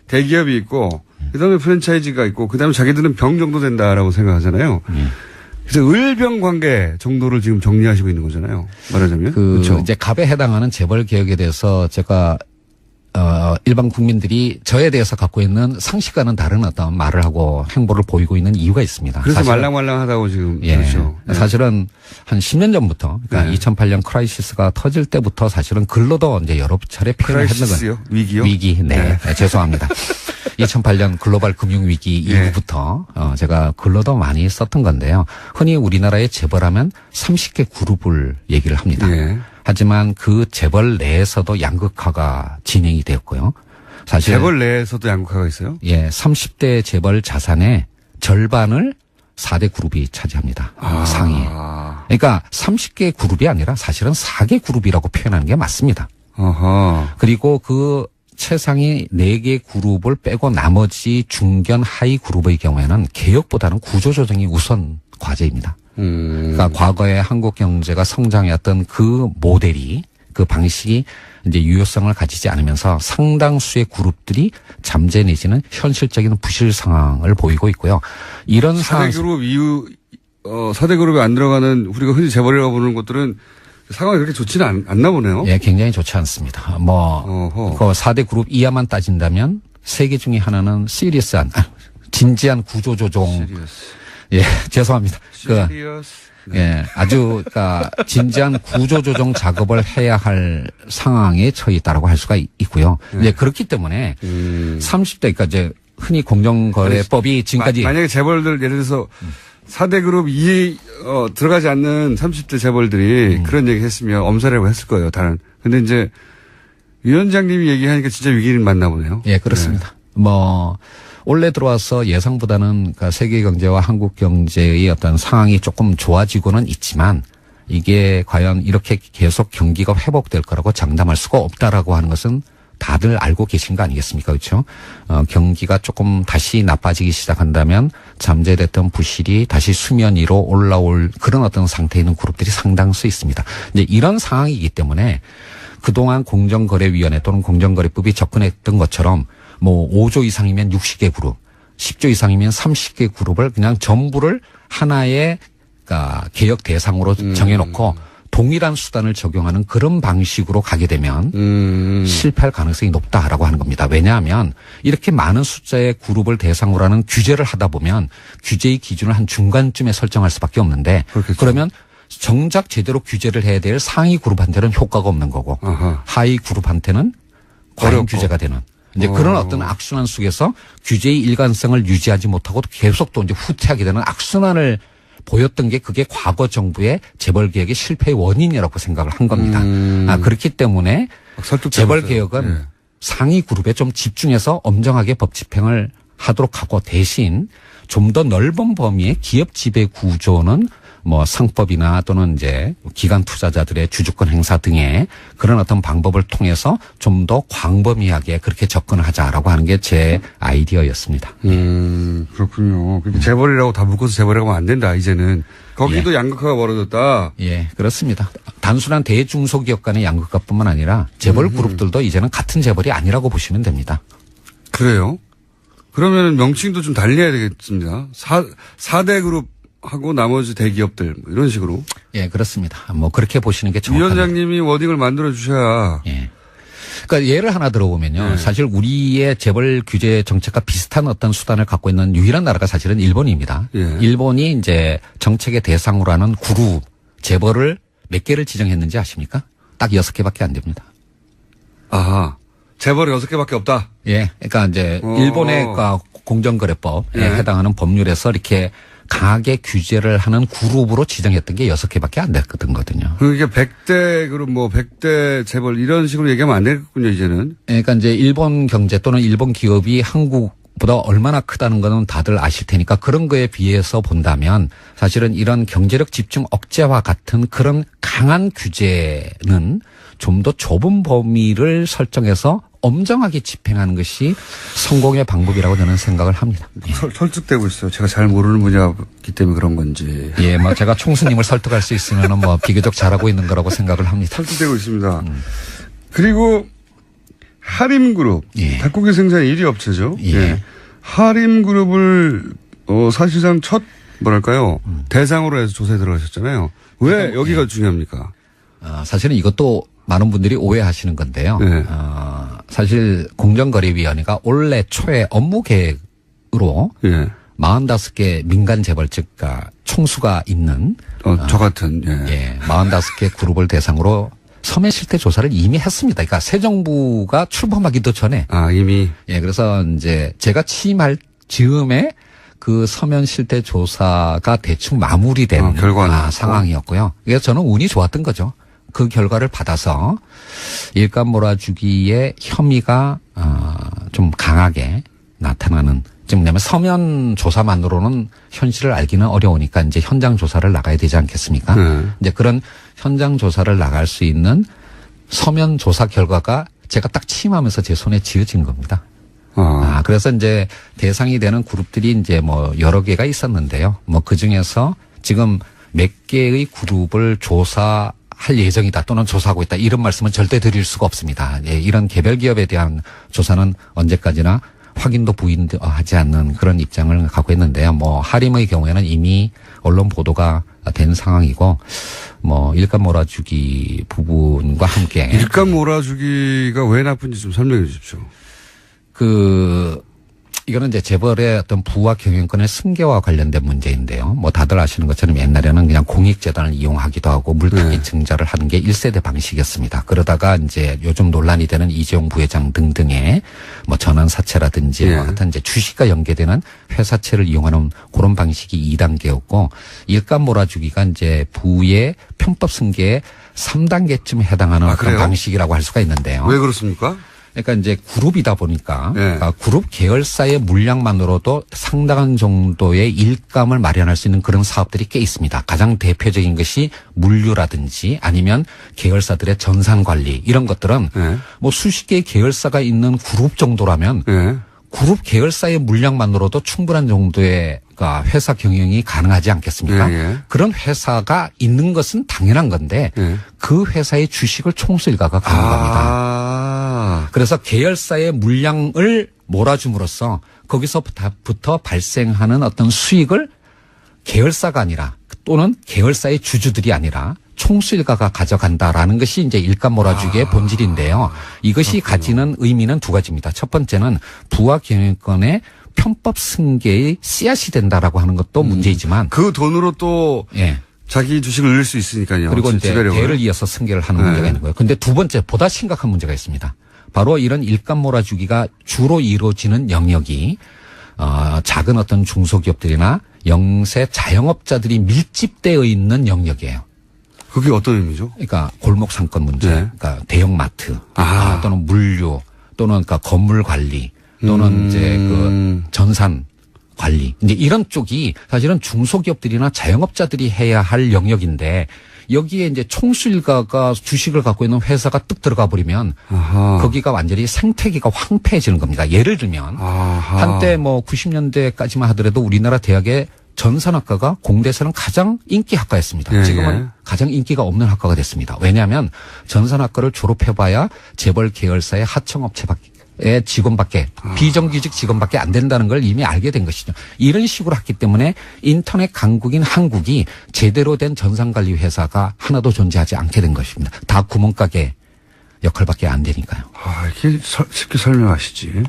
대기업이 있고 그다음에 프랜차이즈가 있고 그다음에 자기들은 병 정도 된다라고 생각하잖아요. 그래서 을병 관계 정도를 지금 정리하시고 있는 거잖아요. 말하자면. 그렇죠. 이제 갑에 해당하는 재벌 개혁에 대해서 제가 일반 국민들이 저에 대해서 갖고 있는 상식과는 다른 어떤 말을 하고 행보를 보이고 있는 이유가 있습니다. 그래서 사실은, 말랑말랑하다고 지금 예, 그렇죠. 예. 사실은 한 10년 전부터 그러니까 2008년 크라이시스가 터질 때부터 사실은 글로도 이제 여러 차례 표현을 했는 크라이시스요? 위기요? 위기. 네. 네, 죄송합니다. 2008년 글로벌 금융 위기 이후부터 제가 글로도 많이 썼던 건데요. 흔히 우리나라의 재벌하면 30개 그룹을 얘기를 합니다. 예. 하지만 그 재벌 내에서도 양극화가 진행이 되었고요. 사실 재벌 내에서도 양극화가 있어요? 예, 30대 재벌 자산의 절반을 4대 그룹이 차지합니다. 상위. 그러니까 30개 그룹이 아니라 사실은 4개 그룹이라고 표현하는 게 맞습니다. 어허. 그리고 그 최상위 4개 그룹을 빼고 나머지 중견 하위 그룹의 경우에는 개혁보다는 구조조정이 우선 과제입니다. 그러니까 과거에 한국 경제가 성장해왔던 그 모델이 그 방식이 이제 유효성을 가지지 않으면서 상당수의 그룹들이 잠재 내지는 현실적인 부실 상황을 보이고 있고요. 이런 4대 그룹 이후 4대 그룹에 안 들어가는 우리가 흔히 재벌이라고 부르는 것들은 상황이 그렇게 좋지는 않나 보네요. 예, 굉장히 좋지 않습니다. 그 4대 그룹 이하만 따진다면 3개 중에 하나는 진지한 구조조정. 예, 죄송합니다. 예, 아주, 그니까, 진지한 구조조정 작업을 해야 할 상황에 처해 있다라고 할 수가 있고요. 이제 그렇기 때문에 30대, 그러니까 이제 흔히 공정거래법이 지금까지. 만약에 재벌들 예를 들어서 4대 그룹 들어가지 않는 30대 재벌들이 그런 얘기 했으면 엄살이라고 했을 거예요, 다른. 근데 이제 위원장님이 얘기하니까 진짜 위기는 맞나 보네요. 예, 그렇습니다. 올해 들어와서 예상보다는 그러니까 세계 경제와 한국 경제의 어떤 상황이 조금 좋아지고는 있지만 이게 과연 이렇게 계속 경기가 회복될 거라고 장담할 수가 없다라고 하는 것은 다들 알고 계신 거 아니겠습니까? 그렇죠? 경기가 조금 다시 나빠지기 시작한다면 잠재됐던 부실이 다시 수면 위로 올라올 그런 어떤 상태에 있는 그룹들이 상당수 있습니다. 이제 이런 상황이기 때문에 그동안 공정거래위원회 또는 공정거래법이 접근했던 것처럼 5조 이상이면 60개 그룹, 10조 이상이면 30개 그룹을 그냥 전부를 하나의 그러니까 개혁 대상으로 정해놓고 동일한 수단을 적용하는 그런 방식으로 가게 되면 실패할 가능성이 높다라고 하는 겁니다. 왜냐하면 이렇게 많은 숫자의 그룹을 대상으로 하는 규제를 하다 보면 규제의 기준을 한 중간쯤에 설정할 수밖에 없는데 그렇겠죠. 그러면 정작 제대로 규제를 해야 될 상위 그룹한테는 효과가 없는 거고 하위 그룹한테는 과잉 규제가 되는 이제 그런 어떤 악순환 속에서 규제의 일관성을 유지하지 못하고 계속 또 이제 후퇴하게 되는 악순환을 보였던 게 그게 과거 정부의 재벌 개혁의 실패의 원인이라고 생각을 한 겁니다. 그렇기 때문에 재벌 개혁은 상위 그룹에 좀 집중해서 엄정하게 법 집행을 하도록 하고 대신 좀 더 넓은 범위의 기업 지배 구조는 상법이나 또는 이제 기관 투자자들의 주주권 행사 등의 그런 어떤 방법을 통해서 좀 더 광범위하게 그렇게 접근을 하자라고 하는 게 제 아이디어였습니다. 그렇군요. 재벌이라고 다 묶어서 재벌이라고 하면 안 된다, 이제는. 거기도 양극화가 벌어졌다. 예, 그렇습니다. 단순한 대중소기업 간의 양극화뿐만 아니라 재벌 그룹들도 이제는 같은 재벌이 아니라고 보시면 됩니다. 그래요? 그러면 명칭도 좀 달리해야 되겠습니다. 4대 그룹하고 나머지 대기업들 뭐 이런 식으로. 예, 그렇습니다. 뭐 그렇게 보시는 게 위 정확합니다. 원장님이 워딩을 만들어 주셔야. 예. 그러니까 예를 하나 들어보면요. 네. 사실 우리의 재벌 규제 정책과 비슷한 어떤 수단을 갖고 있는 유일한 나라가 사실은 일본입니다. 예. 일본이 이제 정책의 대상으로 하는 그룹 재벌을 몇 개를 지정했는지 아십니까? 딱 6개밖에 안 됩니다. 아하. 재벌이 6개밖에 없다. 예. 그러니까 이제 일본의 공정거래법에 예. 해당하는 법률에서 이렇게 강하게 규제를 하는 그룹으로 지정했던 게 6개밖에 안 됐거든요. 그러니까 100대 그룹 뭐 100대 재벌 이런 식으로 얘기하면 안 되겠군요, 이제는. 그러니까 이제 일본 경제 또는 일본 기업이 한국보다 얼마나 크다는 거는 다들 아실 테니까 그런 거에 비해서 본다면 사실은 이런 경제력 집중 억제와 같은 그런 강한 규제는 좀 더 좁은 범위를 설정해서 엄정하게 집행하는 것이 성공의 방법이라고 저는 생각을 합니다. 설득되고 있어요. 제가 잘 모르는 분야이기 때문에 그런 건지. 예, 뭐 제가 총수님을 설득할 수 있으면 뭐 비교적 잘하고 있는 거라고 생각을 합니다. 설득되고 있습니다. 그리고 하림그룹. 예. 닭고기 생산 1위 업체죠. 예. 하림그룹을 사실상 첫 뭐랄까요. 대상으로 해서 조사에 들어가셨잖아요. 왜 여기가 중요합니까? 사실은 이것도 많은 분들이 오해하시는 건데요. 네. 사실 공정거래위원회가 올해 초에 업무 계획으로 예. 45개 민간 재벌측가 총수가 있는 저 같은, 예, 45개 그룹을 대상으로 서면 실태 조사를 이미 했습니다. 그러니까 새 정부가 출범하기도 전에. 이미. 예, 그래서 이제 제가 취임할 즈음에 그 서면 실태 조사가 대충 마무리된 결과는 상황이었고요. 그래서 저는 운이 좋았던 거죠. 그 결과를 받아서 일감 몰아주기의 혐의가 좀 강하게 나타나는, 지금 왜냐하면 서면 조사만으로는 현실을 알기는 어려우니까 이제 현장 조사를 나가야 되지 않겠습니까? 이제 그런 현장 조사를 나갈 수 있는 서면 조사 결과가 제가 딱 취임하면서 제 손에 쥐어진 겁니다. 그래서 이제 대상이 되는 그룹들이 이제 뭐 여러 개가 있었는데요. 뭐 그 중에서 지금 몇 개의 그룹을 조사할 예정이다 또는 조사하고 있다 이런 말씀은 절대 드릴 수가 없습니다. 예, 이런 개별 기업에 대한 조사는 언제까지나 확인도 부인하지 않는 그런 입장을 갖고 있는데요. 뭐 하림의 경우에는 이미 언론 보도가 된 상황이고 뭐 일감 몰아주기 부분과 함께 일감 몰아주기가 왜 나쁜지 좀 설명해 주십시오. 이거는 이제 재벌의 어떤 부와 경영권의 승계와 관련된 문제인데요. 뭐 다들 아시는 것처럼 옛날에는 그냥 공익재단을 이용하기도 하고 물타기 증자를 하는 게 1세대 방식이었습니다. 그러다가 이제 요즘 논란이 되는 이재용 부회장 등등의 뭐 전환사채라든지 뭐 같은 이제 주식과 연계되는 회사채를 이용하는 그런 방식이 2단계였고 일감 몰아주기가 이제 부의 편법 승계의 3단계쯤 해당하는 어떤 방식이라고 할 수가 있는데요. 왜 그렇습니까? 그러니까 이제 그룹이다 보니까 그러니까 그룹 계열사의 물량만으로도 상당한 정도의 일감을 마련할 수 있는 그런 사업들이 꽤 있습니다. 가장 대표적인 것이 물류라든지 아니면 계열사들의 전산 관리 이런 것들은 뭐 수십 개의 계열사가 있는 그룹 정도라면 그룹 계열사의 물량만으로도 충분한 정도의 회사 경영이 가능하지 않겠습니까? 그런 회사가 있는 것은 당연한 건데 그 회사의 주식을 총수 일가가 가능합니다. 그래서 계열사의 물량을 몰아줌으로써 거기서부터 발생하는 어떤 수익을 계열사가 아니라 또는 계열사의 주주들이 아니라 총수 일가가 가져간다라는 것이 이제 일감 몰아주기의 본질인데요. 이것이 가지는 의미는 두 가지입니다. 첫 번째는 부와 경영권의 편법 승계의 씨앗이 된다라고 하는 것도 문제이지만 그 돈으로 또 자기 주식을 늘릴 수 있으니까요. 그리고 이제 대를 이어서 승계를 하는 문제가 있는 거예요. 그런데 두 번째 보다 심각한 문제가 있습니다. 바로 이런 일감 몰아주기가 주로 이루어지는 영역이 작은 어떤 중소기업들이나 영세 자영업자들이 밀집되어 있는 영역이에요. 그게 어떤 의미죠? 그러니까 골목 상권 문제, 그러니까 대형마트 또는 물류 또는 그러니까 건물 관리 또는 이제 그 전산 관리 이제 이런 쪽이 사실은 중소기업들이나 자영업자들이 해야 할 영역인데 여기에 이제 총수 일가가 주식을 갖고 있는 회사가 뚝 들어가 버리면 거기가 완전히 생태계가 황폐해지는 겁니다. 예를 들면 한때 뭐 90년대까지만 하더라도 우리나라 대학의 전산학과가 공대에서는 가장 인기 학과였습니다. 예, 지금은 예. 가장 인기가 없는 학과가 됐습니다. 왜냐하면 전산학과를 졸업해봐야 재벌 계열사의 하청업체의 직원밖에 비정규직 직원밖에 안 된다는 걸 이미 알게 된 것이죠. 이런 식으로 했기 때문에 인터넷 강국인 한국이 제대로 된 전산관리 회사가 하나도 존재하지 않게 된 것입니다. 다 구멍가게 역할밖에 안 되니까요. 아, 이렇게 쉽게 설명하시지.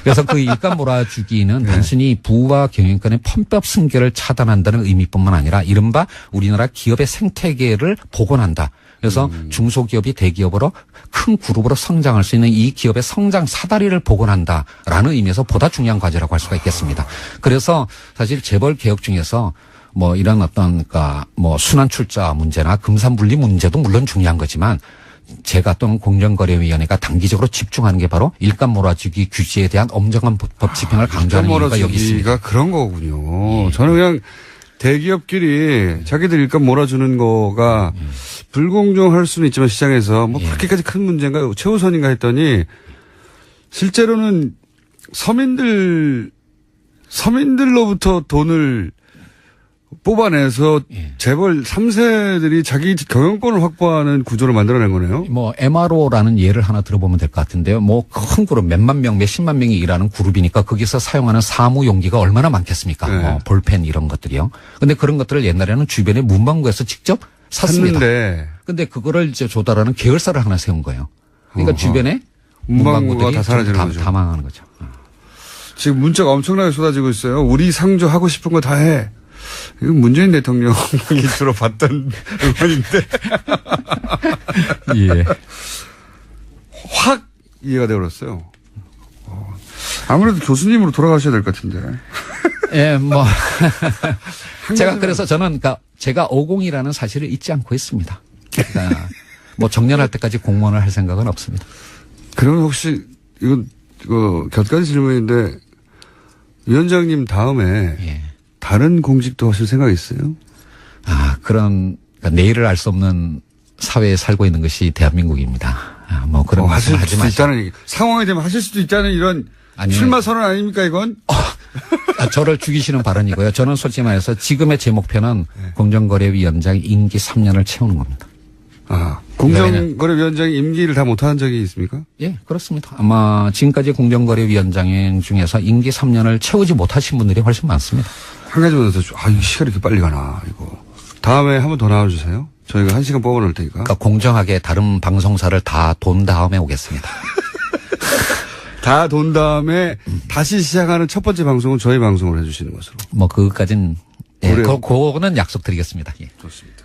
그래서 그 일감 몰아주기는 단순히 부와 경영권의 편법 승계를 차단한다는 의미뿐만 아니라 이른바 우리나라 기업의 생태계를 복원한다. 그래서 중소기업이 대기업으로 큰 그룹으로 성장할 수 있는 이 기업의 성장 사다리를 복원한다라는 의미에서 보다 중요한 과제라고 할 수가 있겠습니다. 그래서 사실 재벌 개혁 중에서 뭐 이런 어떤 그러니까 뭐 순환 출자 문제나 금산 분리 문제도 물론 중요한 거지만 제가 또는 공정거래위원회가 단기적으로 집중하는 게 바로 일감 몰아주기 규제에 대한 엄정한 법 집행을 강조하는 이유가 여기 있습니다. 그런 거군요. 저는 그냥 대기업끼리 자기들 일감 몰아주는 거가 불공정할 수는 있지만 시장에서 뭐 그렇게까지 큰 문제인가 최우선인가 했더니 실제로는 서민들로부터 돈을 뽑아내서 재벌 3세들이 자기 경영권을 확보하는 구조를 만들어낸 거네요. 뭐 MRO라는 예를 하나 들어보면 될 것 같은데요. 뭐 큰 그룹 몇만 명, 몇십만 명이 일하는 그룹이니까 거기서 사용하는 사무 용기가 얼마나 많겠습니까? 네. 뭐 볼펜 이런 것들이요. 근데 그런 것들을 옛날에는 주변에 문방구에서 직접 샀습니다. 근데 그거를 이제 조달하는 계열사를 하나 세운 거예요. 그러니까 주변에 문방구가 문방구들이 다 사라지는 거죠. 다 망하는 거죠. 지금 문자가 엄청나게 쏟아지고 있어요. 우리 상조 하고 싶은 거 다 해. 이건 문재인 대통령이 주로 받던 응원인데. 예. 확 이해가 되어버렸어요. 아무래도 교수님으로 돌아가셔야 될 것 같은데. 예, 뭐. 제가 그래서 저는 그러니까 제가 50이라는 사실을 잊지 않고 있습니다. 그러니까 뭐 정년할 때까지 공무원을 할 생각은 없습니다. 그러면 혹시 이건 곁가지 질문인데 위원장님 다음에 예. 다른 공직도 하실 생각이 있어요? 아, 그런 그러니까 내일을 알 수 없는 사회에 살고 있는 것이 대한민국입니다. 아, 뭐 그런 말씀 하지 하실 수 마시고. 있다는 얘기. 상황이 되면 하실 수도 있다는 이런 아니요. 출마 선언 아닙니까 이건? 저를 죽이시는 발언이고요. 저는 솔직히 말해서 지금의 제 목표는 공정거래위원장 임기 3년을 채우는 겁니다. 아, 공정거래위원장이 임기를 다 못한 적이 있습니까? 예, 그렇습니다. 아마 지금까지 공정거래위원장 중에서 임기 3년을 채우지 못하신 분들이 훨씬 많습니다. 한 가지만 더 이 시간이 이렇게 빨리 가나, 이거. 다음에 한 번 더 나와주세요. 저희가 1시간 뽑아놓을 테니까. 그러니까 공정하게 다른 방송사를 다 돈 다음에 오겠습니다. 다 돈 다음에 다시 시작하는 첫 번째 방송은 저희 방송을 해주시는 것으로. 뭐 그것까진 예, 그래요. 그거는 약속드리겠습니다. 예. 좋습니다.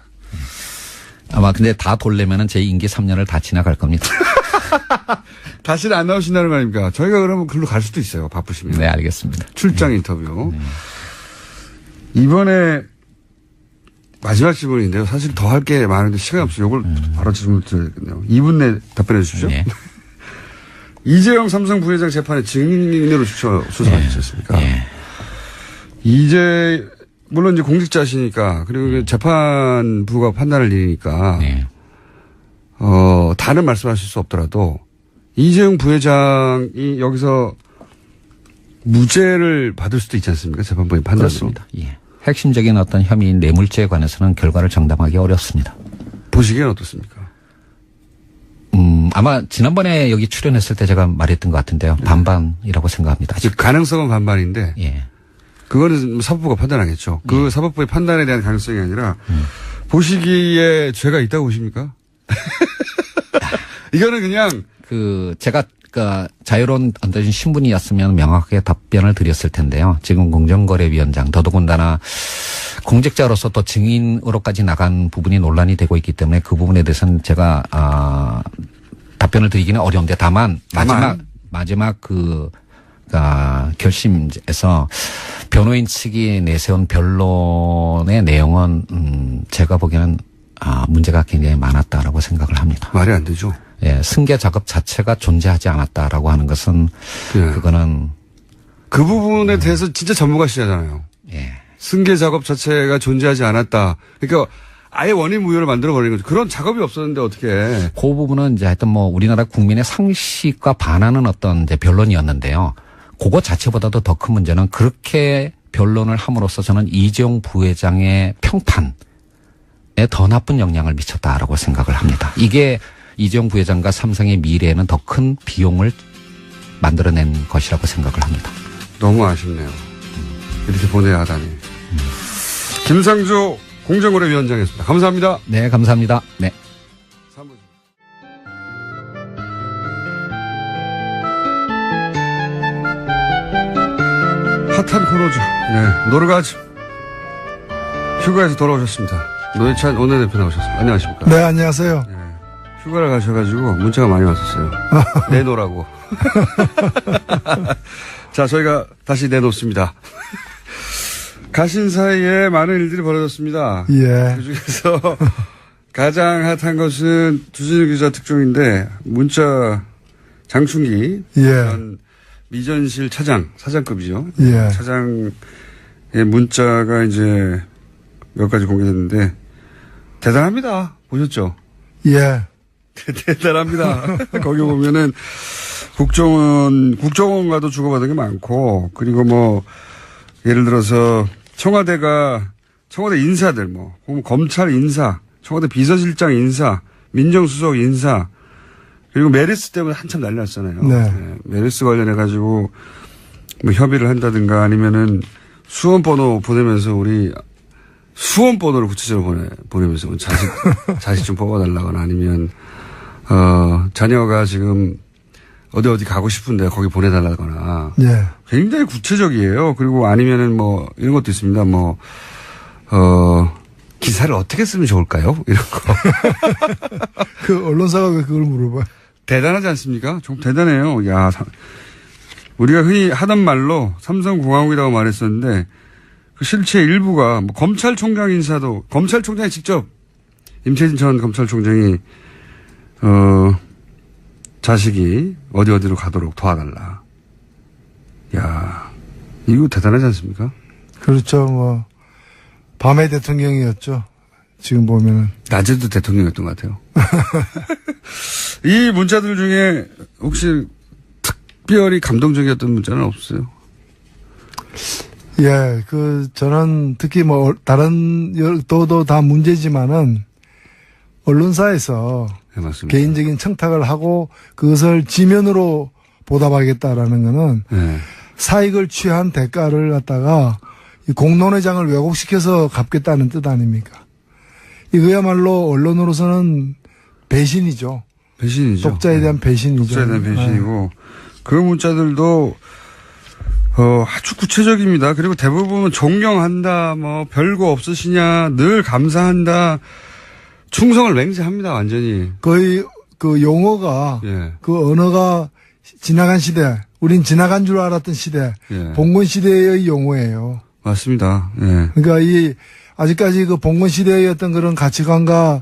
아마 근데 다 돌려면은 제 임기 3년을 다 지나갈 겁니다. 다시는 안 나오신다는 거 아닙니까? 저희가 그러면 글로 갈 수도 있어요. 바쁘시면. 네, 알겠습니다. 출장 인터뷰. 이번에 마지막 질문인데요. 사실 더 할 게 많은데 시간이 없어요. 이걸 바로 질문을 드려야겠네요. 2분 내에 답변해 주십시오. 네. 이재용 삼성 부회장 재판에 증인으로 수사하셨습니까? 네. 물론 이제 공직자시니까 그리고 재판부가 판단할 일이니까 네. 다른 말씀하실 수 없더라도 이재용 부회장이 여기서 무죄를 받을 수도 있지 않습니까? 재판부의 판단으로. 그렇습니다. 예. 핵심적인 어떤 혐의인 뇌물죄에 관해서는 결과를 정당하기 어렵습니다. 보시기엔 어떻습니까? 아마 지난번에 여기 출연했을 때 제가 말했던 것 같은데요. 반반이라고 생각합니다. 아직. 즉 가능성은 반반인데 예. 그거는 사법부가 판단하겠죠. 그 사법부의 판단에 대한 가능성이 아니라 보시기에 죄가 있다고 보십니까? 이거는 그냥 제가 자유로운 어떤 신분이었으면 명확하게 답변을 드렸을 텐데요. 지금 공정거래위원장 더더군다나 공직자로서 또 증인으로까지 나간 부분이 논란이 되고 있기 때문에 그 부분에 대해서는 제가 답변을 드리기는 어려운데 다만 마지막 결심에서 변호인 측이 내세운 변론의 내용은 제가 보기에는 문제가 굉장히 많았다라고 생각을 합니다. 말이 안 되죠. 예, 승계 작업 자체가 존재하지 않았다라고 하는 것은 예. 그거는 그 부분에 대해서 진짜 전문가시잖아요. 예. 승계 작업 자체가 존재하지 않았다. 그러니까 아예 원인 무효를 만들어 버리는 거죠. 그런 작업이 없었는데 어떻게 해. 그 부분은 이제 하여튼 뭐 우리나라 국민의 상식과 반하는 어떤 이제 변론이었는데요. 그거 자체보다도 더 큰 문제는 그렇게 변론을 함으로써 저는 이재용 부회장의 평판에 더 나쁜 영향을 미쳤다라고 생각을 합니다. 이게 이재용 부회장과 삼성의 미래에는 더 큰 비용을 만들어낸 것이라고 생각을 합니다. 너무 아쉽네요. 이렇게 보내야 하다니. 김상조 공정거래위원장이었습니다. 감사합니다. 네, 감사합니다. 네. 핫한 코너죠. 네. 노르가즈. 휴가에서 돌아오셨습니다. 노회찬 원내대표 나오셨습니다. 안녕하십니까. 네, 안녕하세요. 네. 휴가를 가셔가지고 문자가 많이 왔었어요. 내놓으라고. 자, 저희가 다시 내놓습니다. 가신 사이에 많은 일들이 벌어졌습니다. 예. 그중에서 가장 핫한 것은 두진우 기자 특종인데 문자 장충기 예. 미전실 차장, 사장급이죠. 예. 차장의 문자가 이제 몇 가지 공개됐는데 대단합니다. 보셨죠? 예. 대단합니다. 거기 보면은 국정원과도 주고받은 게 많고, 그리고 뭐, 예를 들어서 청와대 인사들 혹은 검찰 인사, 청와대 비서실장 인사, 민정수석 인사, 그리고 메르스 때문에 한참 난리 났잖아요. 네. 네, 메르스 관련해가지고 뭐 협의를 한다든가 아니면은 수험번호 보내면서 우리 수험번호를 구체적으로 보내면서 자식 좀 뽑아달라거나 아니면, 자녀가 지금 어디 가고 싶은데 거기 보내달라거나. 예. 굉장히 구체적이에요. 그리고 아니면은 뭐 이런 것도 있습니다. 뭐, 기사를 어떻게 쓰면 좋을까요? 이런 거. 그 언론사가 왜 그걸 물어봐요? 대단하지 않습니까? 좀 대단해요. 야, 우리가 흔히 하던 말로 삼성공화국이라고 말했었는데 그 실체 일부가 뭐 검찰총장 인사도 검찰총장이 직접 임채진 전 검찰총장이 자식이 어디로 가도록 도와달라. 야, 이거 대단하지 않습니까? 그렇죠. 뭐 밤의 대통령이었죠. 지금 보면은 낮에도 대통령이었던 것 같아요. 이 문자들 중에 혹시 특별히 감동적이었던 문자는 없어요? 예, 저는 특히 뭐 다른 또도 다 문제지만은 언론사에서 네, 맞습니다. 개인적인 청탁을 하고 그것을 지면으로 보답하겠다라는 거는 네. 사익을 취한 대가를 갖다가 이 공론회장을 왜곡시켜서 갚겠다는 뜻 아닙니까? 이거야말로 언론으로서는 배신이죠. 배신이죠. 독자에 대한 배신이죠. 독자에 대한 배신이고 그 문자들도 아주 구체적입니다. 그리고 대부분 존경한다, 뭐 별거 없으시냐, 늘 감사한다, 충성을 맹세합니다. 완전히. 거의 그 용어가 예. 그 언어가 지나간 시대, 우린 지나간 줄 알았던 시대, 예. 봉건 시대의 용어예요. 맞습니다. 예. 그러니까 아직까지 그 봉건 시대의 어떤 그런 가치관과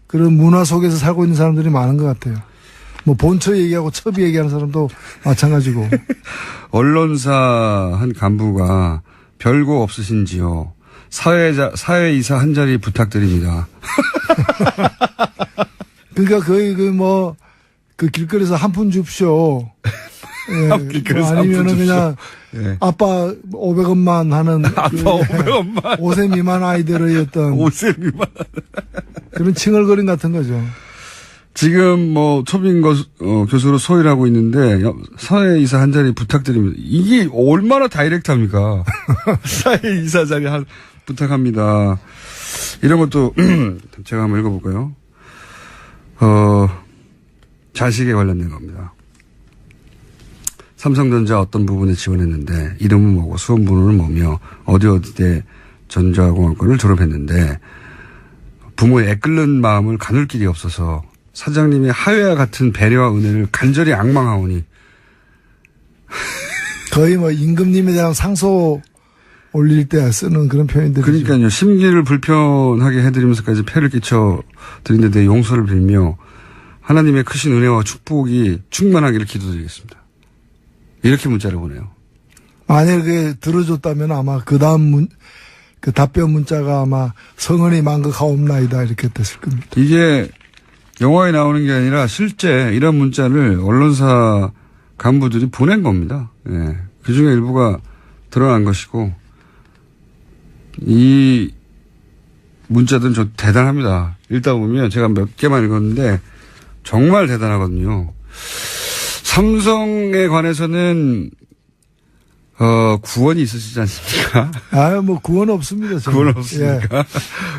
그런 문화 속에서 살고 있는 사람들이 많은 것 같아요. 뭐 본처 얘기하고 첩이 얘기하는 사람도 마찬가지고. 언론사 한 간부가 별거 없으신지요. 사회이사 한 자리 부탁드립니다. 그러니까 거의 그 길거리에서 한 푼 줍쇼. 예, 길거리에서 뭐 아니면은 그냥 예. 아빠 500원만 하는 아빠 500원만 5세 미만 아이들의 어떤 5세 미만 그런 칭얼거림 같은 거죠. 지금 뭐 초빙 교수로 소위를 하고 있는데 사회이사 한 자리 부탁드립니다. 이게 얼마나 다이렉트합니까? 사회이사 자리 부탁합니다. 이런 것도 제가 한번 읽어볼까요? 자식에 관련된 겁니다. 삼성전자 어떤 부분에 지원했는데 이름은 뭐고 수험번호는 뭐며 어디에 전자공학과를 졸업했는데 부모의 애끓는 마음을 가눌 길이 없어서 사장님의 하회와 같은 배려와 은혜를 간절히 악망하오니 거의 뭐 임금님에 대한 상소 올릴 때 쓰는 그런 표현들이죠. 그러니까요. 심기를 불편하게 해드리면서까지 폐를 끼쳐 드린 데 대해 용서를 빌며 하나님의 크신 은혜와 축복이 충만하기를 기도드리겠습니다. 이렇게 문자를 보내요. 만약에 들어줬다면 아마 그 다음 그 답변 문자가 아마 성은이 만극하옵나이다 이렇게 됐을 겁니다. 이게 영화에 나오는 게 아니라 실제 이런 문자를 언론사 간부들이 보낸 겁니다. 예. 그 중에 일부가 드러난 것이고 이 문자들은 좀 대단합니다. 읽다 보면 제가 몇 개만 읽었는데 정말 대단하거든요. 삼성에 관해서는 구원이 있으시지 않습니까? 뭐 구원 없습니다. 저는. 구원 없습니까?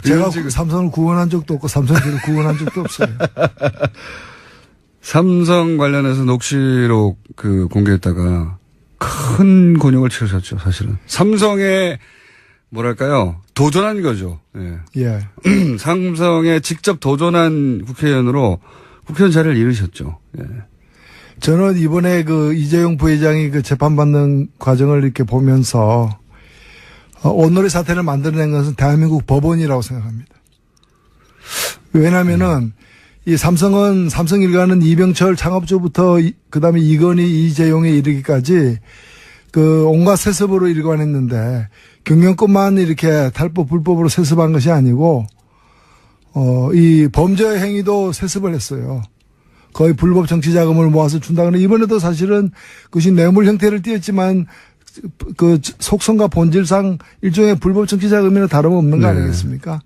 예. 제가 삼성을 구원한 적도 없고 삼성을 구원한 적도 없어요. 삼성 관련해서 녹취록 공개했다가 큰 곤욕을 치르셨죠, 사실은. 삼성에 뭐랄까요? 도전한 거죠. 예. 예. 삼성에 직접 도전한 국회의원으로 국회의원 자리를 잃으셨죠. 예. 저는 이번에 이재용 부회장이 재판받는 과정을 이렇게 보면서 오늘의 사태를 만들어낸 것은 대한민국 법원이라고 생각합니다. 왜냐면은 이 삼성은 삼성 일가는 이병철 창업주부터 그다음에 이건희 이재용에 이르기까지 온갖 세습으로 일관했는데 경영권만 이렇게 탈법 불법으로 세습한 것이 아니고 이 범죄 행위도 세습을 했어요. 거의 불법 정치 자금을 모아서 준다거나 이번에도 사실은 그것이 뇌물 형태를 띄었지만 속성과 본질상 일종의 불법 정치 자금이나 다름없는 거 아니겠습니까?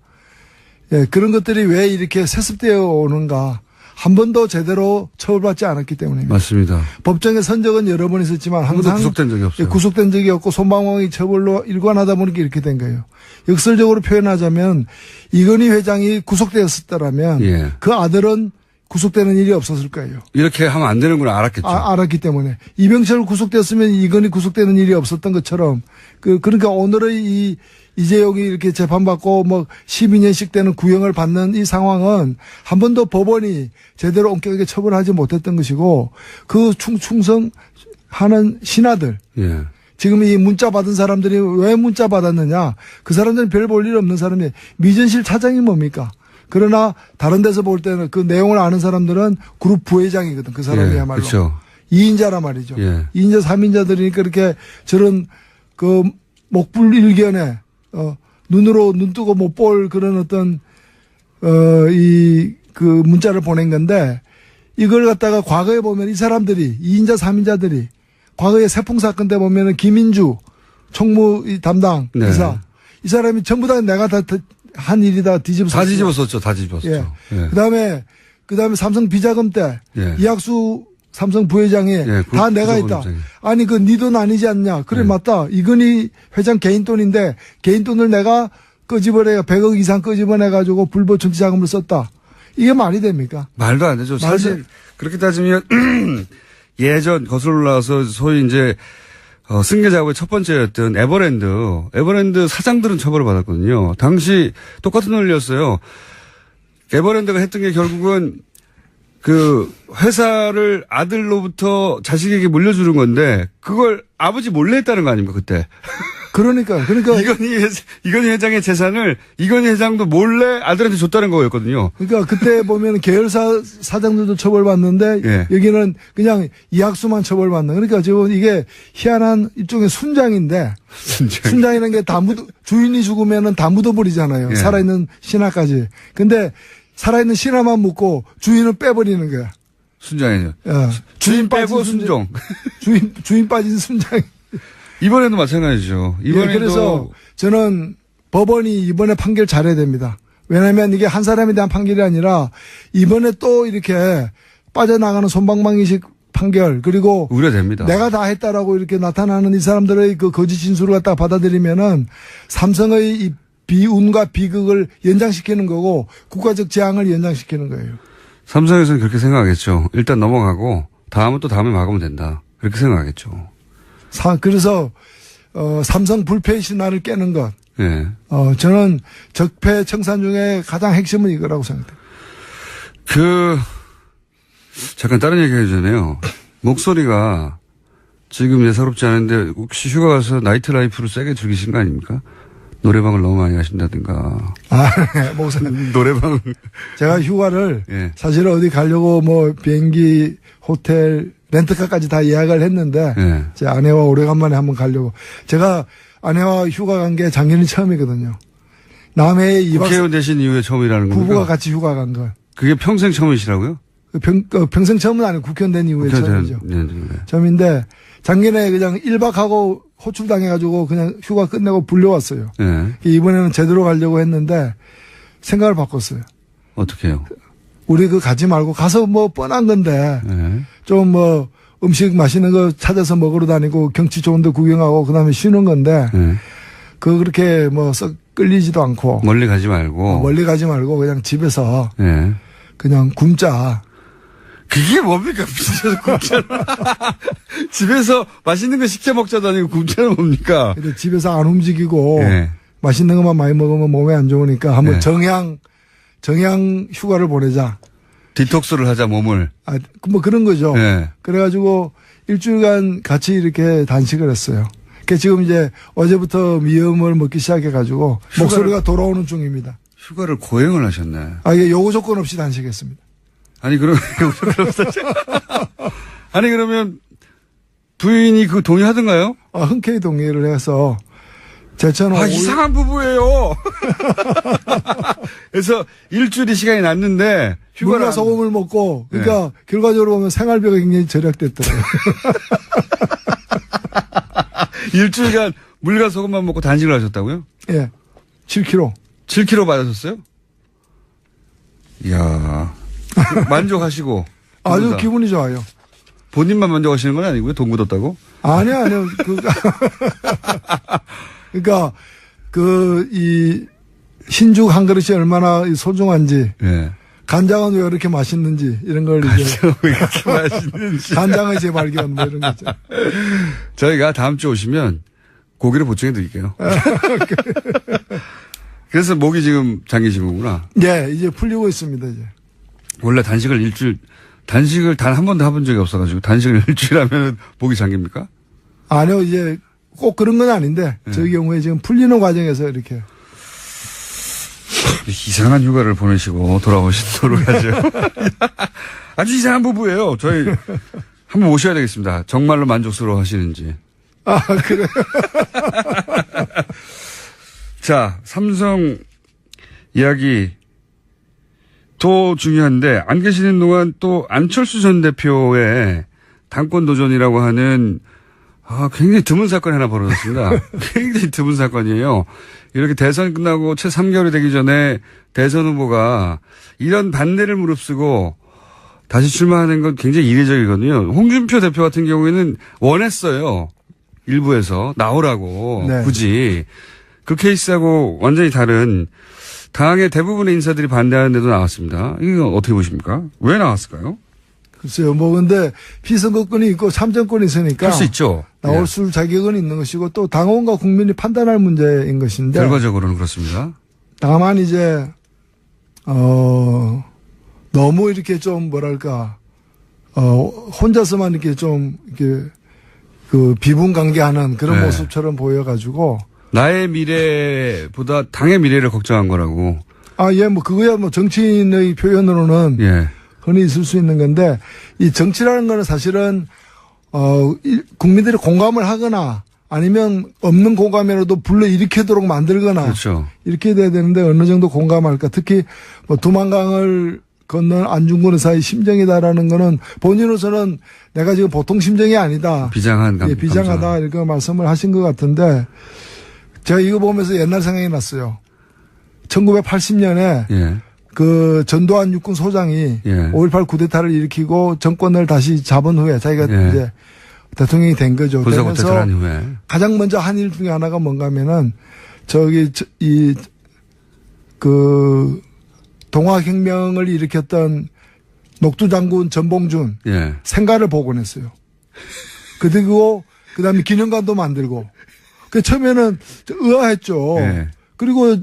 예, 그런 것들이 왜 이렇게 세습되어 오는가. 한 번도 제대로 처벌받지 않았기 때문입니다. 맞습니다. 법정의 선적은 여러 번 있었지만 한 번도 항상 구속된 적이 없어요. 예, 구속된 적이 없고 손방망이 처벌로 일관하다 보니까 이렇게 된 거예요. 역설적으로 표현하자면 이건희 회장이 구속되었었다라면 예. 그 아들은 구속되는 일이 없었을 거예요. 이렇게 하면 안 되는 걸 알았겠죠. 알았기 때문에. 이병철 구속되었으면 이건희 구속되는 일이 없었던 것처럼 그러니까 오늘의 이재용이 이렇게 재판받고 12년씩 되는 구형을 받는 이 상황은 한 번도 법원이 제대로 엄격하게 처벌하지 못했던 것이고 그 충성하는 신하들. 예. 지금 이 문자 받은 사람들이 왜 문자 받았느냐. 그 사람들은 별 볼 일 없는 사람이 미전실 차장이 뭡니까? 그러나 다른 데서 볼 때는 그 내용을 아는 사람들은 그룹 부회장이거든. 그 사람이야말로. 예, 그렇죠. 2인자란 말이죠. 예. 2인자, 3인자들이니까 이렇게 저런 목불일견에 눈으로 눈 뜨고 못 볼 그런 어떤 문자를 보낸 건데 이걸 갖다가 과거에 보면 이 사람들이 2인자, 3인자들이 과거에 세풍 사건 때 보면은 김인주 총무 담당 네. 이사 이 사람이 전부 다 내가 한 일이다 뒤집었었죠. 다 뒤집었었죠. 다 뒤집었었죠. 예. 예. 그다음에 삼성 비자금 때 예. 이학수 삼성 부회장이 예, 다 내가 있다. 아니 네 돈 아니지 않냐. 그래 예. 맞다. 이건희 회장 개인 돈인데 개인 돈을 내가 끄집어내가 100억 이상 끄집어내가지고 불법 정치 자금을 썼다. 이게 말이 됩니까? 말도 안 되죠. 사실 그렇게 따지면 예전 거슬러 올라와서 소위 이제 승계 작업의 첫 번째였던 에버랜드 사장들은 처벌을 받았거든요. 당시 똑같은 논리였어요. 에버랜드가 했던 게 결국은 회사를 아들로부터 자식에게 물려주는 건데 그걸 아버지 몰래 했다는 거 아닙니까 그때. 그러니까 이건희 회장의 재산을 이건희 회장도 몰래 아들한테 줬다는 거였거든요. 그러니까 그때 보면 계열사 사장들도 처벌받는데 예. 여기는 그냥 이학수만 처벌받는. 그러니까 지금 이게 희한한 일종의 순장인데 순장이라는 게 다 주인이 죽으면은 다 묻어버리잖아요. 예. 살아있는 신하까지. 근데 살아있는 신하만 묻고 주인을 빼버리는 거야. 순장이죠. 예. 주인 빼고 순종. 주인 빠진 순장. 이번에도 마찬가지죠. 이번에도. 예, 그래서 저는 법원이 이번에 판결 잘해야 됩니다. 왜냐하면 이게 한 사람에 대한 판결이 아니라 이번에 또 이렇게 빠져나가는 손방망이식 판결 그리고 우려됩니다. 내가 다 했다라고 이렇게 나타나는 이 사람들의 그 거짓 진술을 갖다가 받아들이면은 삼성의 이 비운과 비극을 연장시키는 거고 국가적 재앙을 연장시키는 거예요. 삼성에서는 그렇게 생각하겠죠. 일단 넘어가고 다음은 또 다음에 막으면 된다. 그렇게 생각하겠죠. 그래서 삼성 불패의 신화를 깨는 것. 예. 저는 적폐 청산 중에 가장 핵심은 이거라고 생각해요. 잠깐 다른 얘기 해도 되네요. 목소리가 지금 예사롭지 않은데 혹시 휴가 가서 나이트 라이프를 세게 즐기신 거 아닙니까? 노래방을 너무 많이 가신다든가. 노래방. 제가 휴가를 예. 사실 어디 가려고 비행기, 호텔, 렌트카까지 다 예약을 했는데 예. 제 아내와 오래간만에 한번 가려고. 제가 아내와 휴가 간 게 작년이 처음이거든요. 남해에 국회의원 되신 이후에 처음이라는 겁니까? 부부가 같이 휴가 간 거. 그게 평생 처음이시라고요? 평생 처음은 아니고 국회의원 된 이후에 처음이죠. 네. 처음인데 작년에 그냥 1박하고 호출당해가지고 그냥 휴가 끝내고 불려왔어요. 예. 이번에는 제대로 가려고 했는데 생각을 바꿨어요. 어떻게 해요? 우리 가지 말고 가서 뭐 뻔한 건데 예. 좀 뭐 음식 맛있는 거 찾아서 먹으러 다니고 경치 좋은 데 구경하고 그다음에 쉬는 건데 예. 그렇게 뭐 썩 끌리지도 않고 멀리 가지 말고. 멀리 가지 말고 그냥 집에서 예. 그냥 굶자. 그게 뭡니까? 집에서 굶자는. 집에서 맛있는 거 시켜 먹자도 아니고 굶자는 뭡니까? 근데 집에서 안 움직이고 예. 맛있는 것만 많이 먹으면 몸에 안 좋으니까 한번 네. 정향 휴가를 보내자. 디톡스를 하자, 몸을. 뭐 그런 거죠. 예. 그래가지고 일주일간 같이 이렇게 단식을 했어요. 그 지금 이제 어제부터 미음을 먹기 시작해가지고 목소리가 돌아오는 중입니다. 휴가를 고행을 하셨네. 이게 요구 조건 없이 단식했습니다. 아니, 그러면, 아니, 그러면 부인이 그 동의하던가요? 흔쾌히 동의를 해서 제천은 이상한 부부예요. 그래서 일주일의 시간이 났는데 휴가를 물과 소금을 먹고 그러니까 결과적으로 보면 생활비가 굉장히 절약됐더라고요. 일주일간 물과 소금만 먹고 단식을 하셨다고요? 예. 7kg. 7kg 받으셨어요? 이야. 만족하시고. 아주 기분이 좋아요. 본인만 만족하시는 건 아니고요? 돈 굳었다고? 아니요. 그러니까 이 흰죽 한 그릇이 얼마나 소중한지. 예. 간장은 왜 이렇게 맛있는지 이런 걸 이제 왜 이렇게 맛있는지. 간장의 재발견 뭐 이런 거죠. 저희가 다음 주 오시면 고기를 보충해 드릴게요. 그래서 목이 지금 잠기신 거구나. 네, 이제 풀리고 있습니다, 이제. 원래 단식을 단 한 번도 해본 적이 없어가지고 단식을 일주일 하면 목이 잠깁니까? 아니요, 이제 꼭 그런 건 아닌데 저희 경우에 지금 풀리는 과정에서 이렇게. 이상한 휴가를 보내시고 돌아오시도록 하죠. 아주 이상한 부부예요. 저희 한번 모셔야 되겠습니다. 정말로 만족스러워 하시는지. 그래. 자, 삼성 이야기 또 중요한데 안 계시는 동안 또 안철수 전 대표의 당권 도전이라고 하는 굉장히 드문 사건이 하나 벌어졌습니다. 굉장히 드문 사건이에요. 이렇게 대선 끝나고 채 3개월이 되기 전에 대선 후보가 이런 반대를 무릅쓰고 다시 출마하는 건 굉장히 이례적이거든요. 홍준표 대표 같은 경우에는 원했어요. 일부에서 나오라고 네. 굳이. 그 케이스하고 완전히 다른 당의 대부분의 인사들이 반대하는데도 나왔습니다. 이거 어떻게 보십니까? 왜 나왔을까요? 글쎄요, 근데 피선거권이 있고 참정권이 있으니까. 할 수 있죠. 나올 수 자격은 있는 것이고 또 당원과 국민이 판단할 문제인 것인데. 결과적으로는 그렇습니다. 다만 이제, 너무 이렇게 좀 혼자서만 이렇게 좀, 비분관계하는 그런 모습처럼 보여가지고. 나의 미래보다 당의 미래를 걱정한 거라고. 그거야 정치인의 표현으로는. 예. 흔히 있을 수 있는 건데, 이 정치라는 거는 사실은, 국민들이 공감을 하거나 아니면 없는 공감이라도 불러일으키도록 만들거나. 그렇죠. 이렇게 돼야 되는데 어느 정도 공감할까. 특히 두만강을 건넌 안중근 의사의 심정이다라는 거는 본인으로서는 내가 지금 보통 심정이 아니다. 비장한 비장하다. 이렇게 말씀을 하신 것 같은데 제가 이거 보면서 옛날 생각이 났어요. 1980년에 예. 전두환 육군 소장이 5.18 쿠데타를 일으키고 정권을 다시 잡은 후에 자기가 이제 대통령이 된 거죠. 군사고퇴를 한 후에. 가장 먼저 한 일 중에 하나가 뭔가 하면은 동학혁명을 일으켰던 녹두장군 전봉준 생가를 복원했어요. 그리고 그다음에 기념관도 만들고. 처음에는 의아했죠. 그리고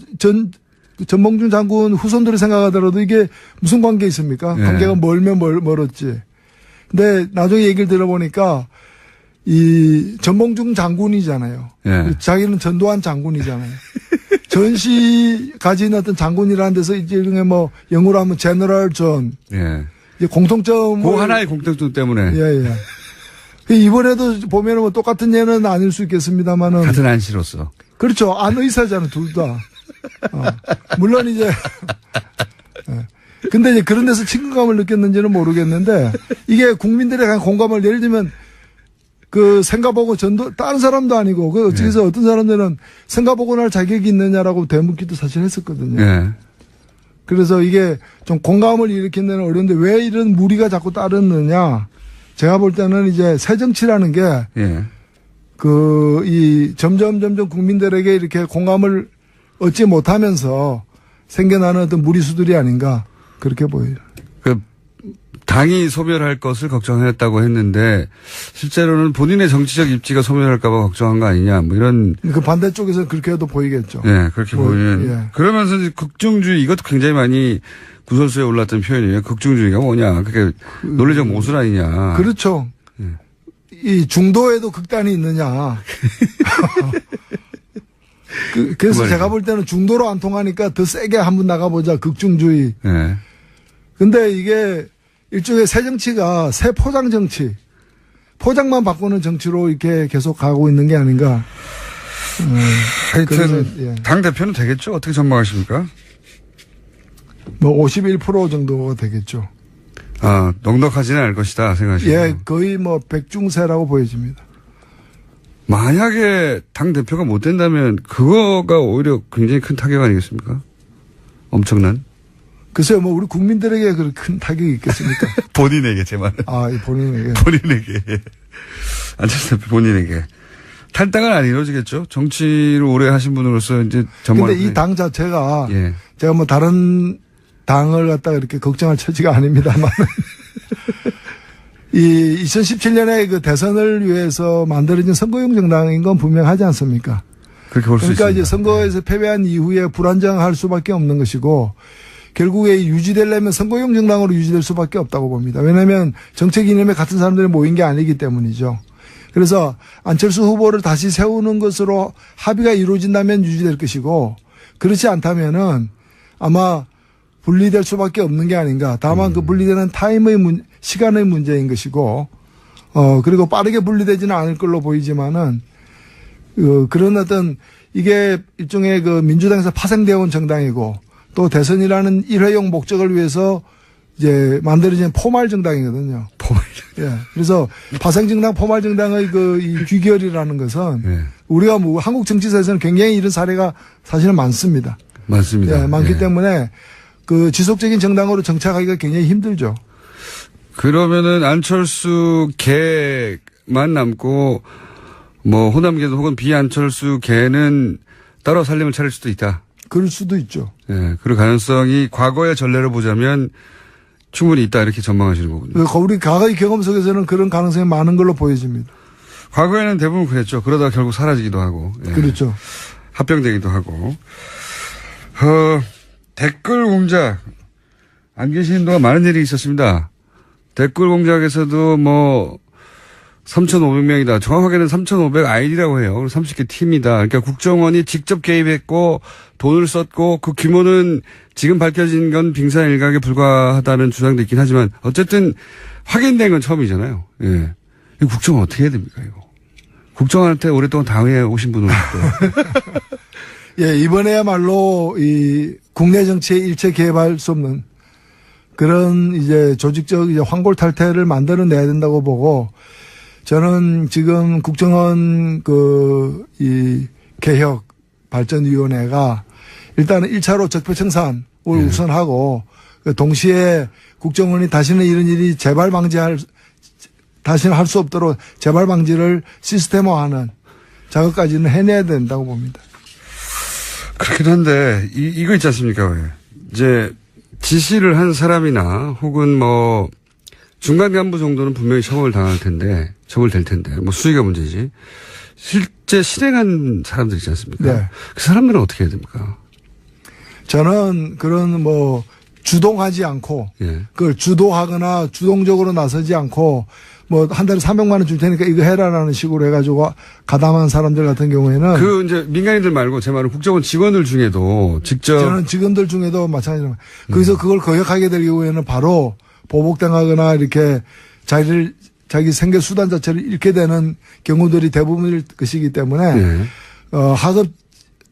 전봉준 장군 후손들이 생각하더라도 이게 무슨 관계 있습니까? 관계가 멀면 멀었지. 근데 나중에 얘기를 들어보니까 이 전봉준 장군이잖아요. 자기는 전두환 장군이잖아요. 전시 가진 어떤 장군이라는 데서 이제 영어로 하면 제너럴 전. 이제 공통점. 그 하나의 공통점 때문에. 이번에도 보면은 똑같은 예는 아닐 수 있겠습니다만은. 같은 안씨로서. 그렇죠. 안 의사잖아, 둘 다. 물론 이제. 근데 이제 그런 데서 친근감을 느꼈는지는 모르겠는데 이게 국민들의 공감을 예를 들면 그 생가보고 다른 사람도 아니고 그 어찌해서 어떤 사람들은 생가보고 날 자격이 있느냐라고 되묻기도 사실 했었거든요. 예. 그래서 이게 좀 공감을 일으키는 데는 어려운데 왜 이런 무리가 자꾸 따르느냐. 제가 볼 때는 이제 새정치라는 게 예. 점점 국민들에게 이렇게 공감을 얻지 못하면서 생겨나는 어떤 무리수들이 아닌가 그렇게 보여요. 그 당이 소멸할 것을 걱정했다고 했는데 실제로는 본인의 정치적 입지가 소멸할까봐 걱정한 거 아니냐 뭐 이런. 그 반대쪽에서는 그렇게 해도 보이겠죠. 예, 그렇게 보이는. 예. 그러면서 이제 극중주의 이것도 굉장히 많이 구설수에 올랐던 표현이에요. 극중주의가 뭐냐. 그게 논리적 모순 아니냐. 그렇죠. 이 중도에도 극단이 있느냐. 그래서 제가 볼 때는 중도로 안 통하니까 더 세게 한번 나가보자. 극중주의. 예. 근데 이게 일종의 새 정치가 새 포장 정치. 포장만 바꾸는 정치로 이렇게 계속 가고 있는 게 아닌가. 하여튼 예. 당 대표는 되겠죠? 어떻게 전망하십니까? 뭐 51% 정도가 되겠죠. 아, 넉넉하지는 않을 것이다 생각하시죠? 예, 거의 뭐 백중세라고 보여집니다. 만약에 당 대표가 못 된다면 그거가 오히려 굉장히 큰 타격 아니겠습니까? 엄청난. 글쎄요, 뭐 우리 국민들에게 그런 큰 타격이 있겠습니까? 본인에게 제 말은. 아, 본인에게. 본인에게. 안철수 대표 본인에게. 탈당은 안 이루어지겠죠? 정치를 오래 하신 분으로서 이제 전망. 근데 이 당 자체가 예. 제가 뭐 다른 당을 갖다가 이렇게 걱정할 처지가 아닙니다만 이 2017년에 그 대선을 위해서 만들어진 선거용 정당인 건 분명하지 않습니까? 그렇게 볼 수 있습니다. 그러니까 이제 선거에서 패배한 이후에 불안정할 수밖에 없는 것이고 결국에 유지되려면 선거용 정당으로 유지될 수밖에 없다고 봅니다. 왜냐하면 정책 이념에 같은 사람들이 모인 게 아니기 때문이죠. 그래서 안철수 후보를 다시 세우는 것으로 합의가 이루어진다면 유지될 것이고 그렇지 않다면은 아마 분리될 수밖에 없는 게 아닌가. 다만 그 분리되는 시간의 문제인 것이고 그리고 빠르게 분리되지는 않을 걸로 보이지만은 그런 어떤 이게 일종의 그 민주당에서 파생되어 온 정당이고 또 대선이라는 일회용 목적을 위해서 이제 만들어진 포말 정당이거든요. 포말. 예. 그래서 파생 정당, 포말 정당의 이 귀결이라는 것은 예. 우리가 뭐 한국 정치사에서는 굉장히 이런 사례가 사실은 많습니다. 맞습니다. 예, 많기 예. 때문에 그 지속적인 정당으로 정착하기가 굉장히 힘들죠. 그러면은 안철수 개만 남고 뭐 호남계도 혹은 비안철수 개는 따로 살림을 차릴 수도 있다. 그럴 수도 있죠. 예, 그럴 가능성이 과거의 전례를 보자면 충분히 있다 이렇게 전망하시는 거군요. 우리 과거의 경험 속에서는 그런 가능성이 많은 걸로 보여집니다. 과거에는 대부분 그랬죠. 그러다가 결국 사라지기도 하고. 예. 그렇죠. 합병되기도 하고. 댓글 공작. 안 계시는 동안 많은 일이 있었습니다. 댓글 공작에서도 뭐 3,500명이다. 정확하게는 3,500 아이디라고 해요. 30개 팀이다. 그러니까 국정원이 직접 개입했고 돈을 썼고 그 규모는 지금 밝혀진 건 빙산일각에 불과하다는 주장도 있긴 하지만 어쨌든 확인된 건 처음이잖아요. 예. 이 국정원 어떻게 해야 됩니까, 이거? 국정원한테 오랫동안 당해 오신 분으로서. 예, 이번에야말로 이 국내 정치에 일체 개입할 수 없는 그런 이제 조직적 이제 황골탈퇴를 만들어내야 된다고 보고 저는 지금 국정원 이 개혁 발전위원회가 일단은 1차로 적폐청산을 우선하고 동시에 국정원이 다시는 이런 일이 다시는 할 수 없도록 재발 방지를 시스템화하는 작업까지는 해내야 된다고 봅니다. 그렇긴 한데 이거 있지 않습니까? 왜? 이제 지시를 한 사람이나 혹은 뭐 중간 간부 정도는 분명히 처벌 될 텐데 뭐 수위가 문제지. 실제 실행한 사람들 있지 않습니까? 네. 그 사람들은 어떻게 해야 됩니까? 저는 그런 뭐 주동하지 않고 예. 그걸 주도하거나 주동적으로 나서지 않고 뭐 한 달에 300만 원 줄 테니까 이거 해라라는 식으로 해가지고 가담한 사람들 같은 경우에는 그 이제 민간인들 말고 제 말은 국정원 직원들 중에도 직접 저는 직원들 중에도 마찬가지로 거기서 그걸 거역하게 될 경우에는 바로 보복당하거나 이렇게 자기 생계 수단 자체를 잃게 되는 경우들이 대부분일 것이기 때문에 예. 하급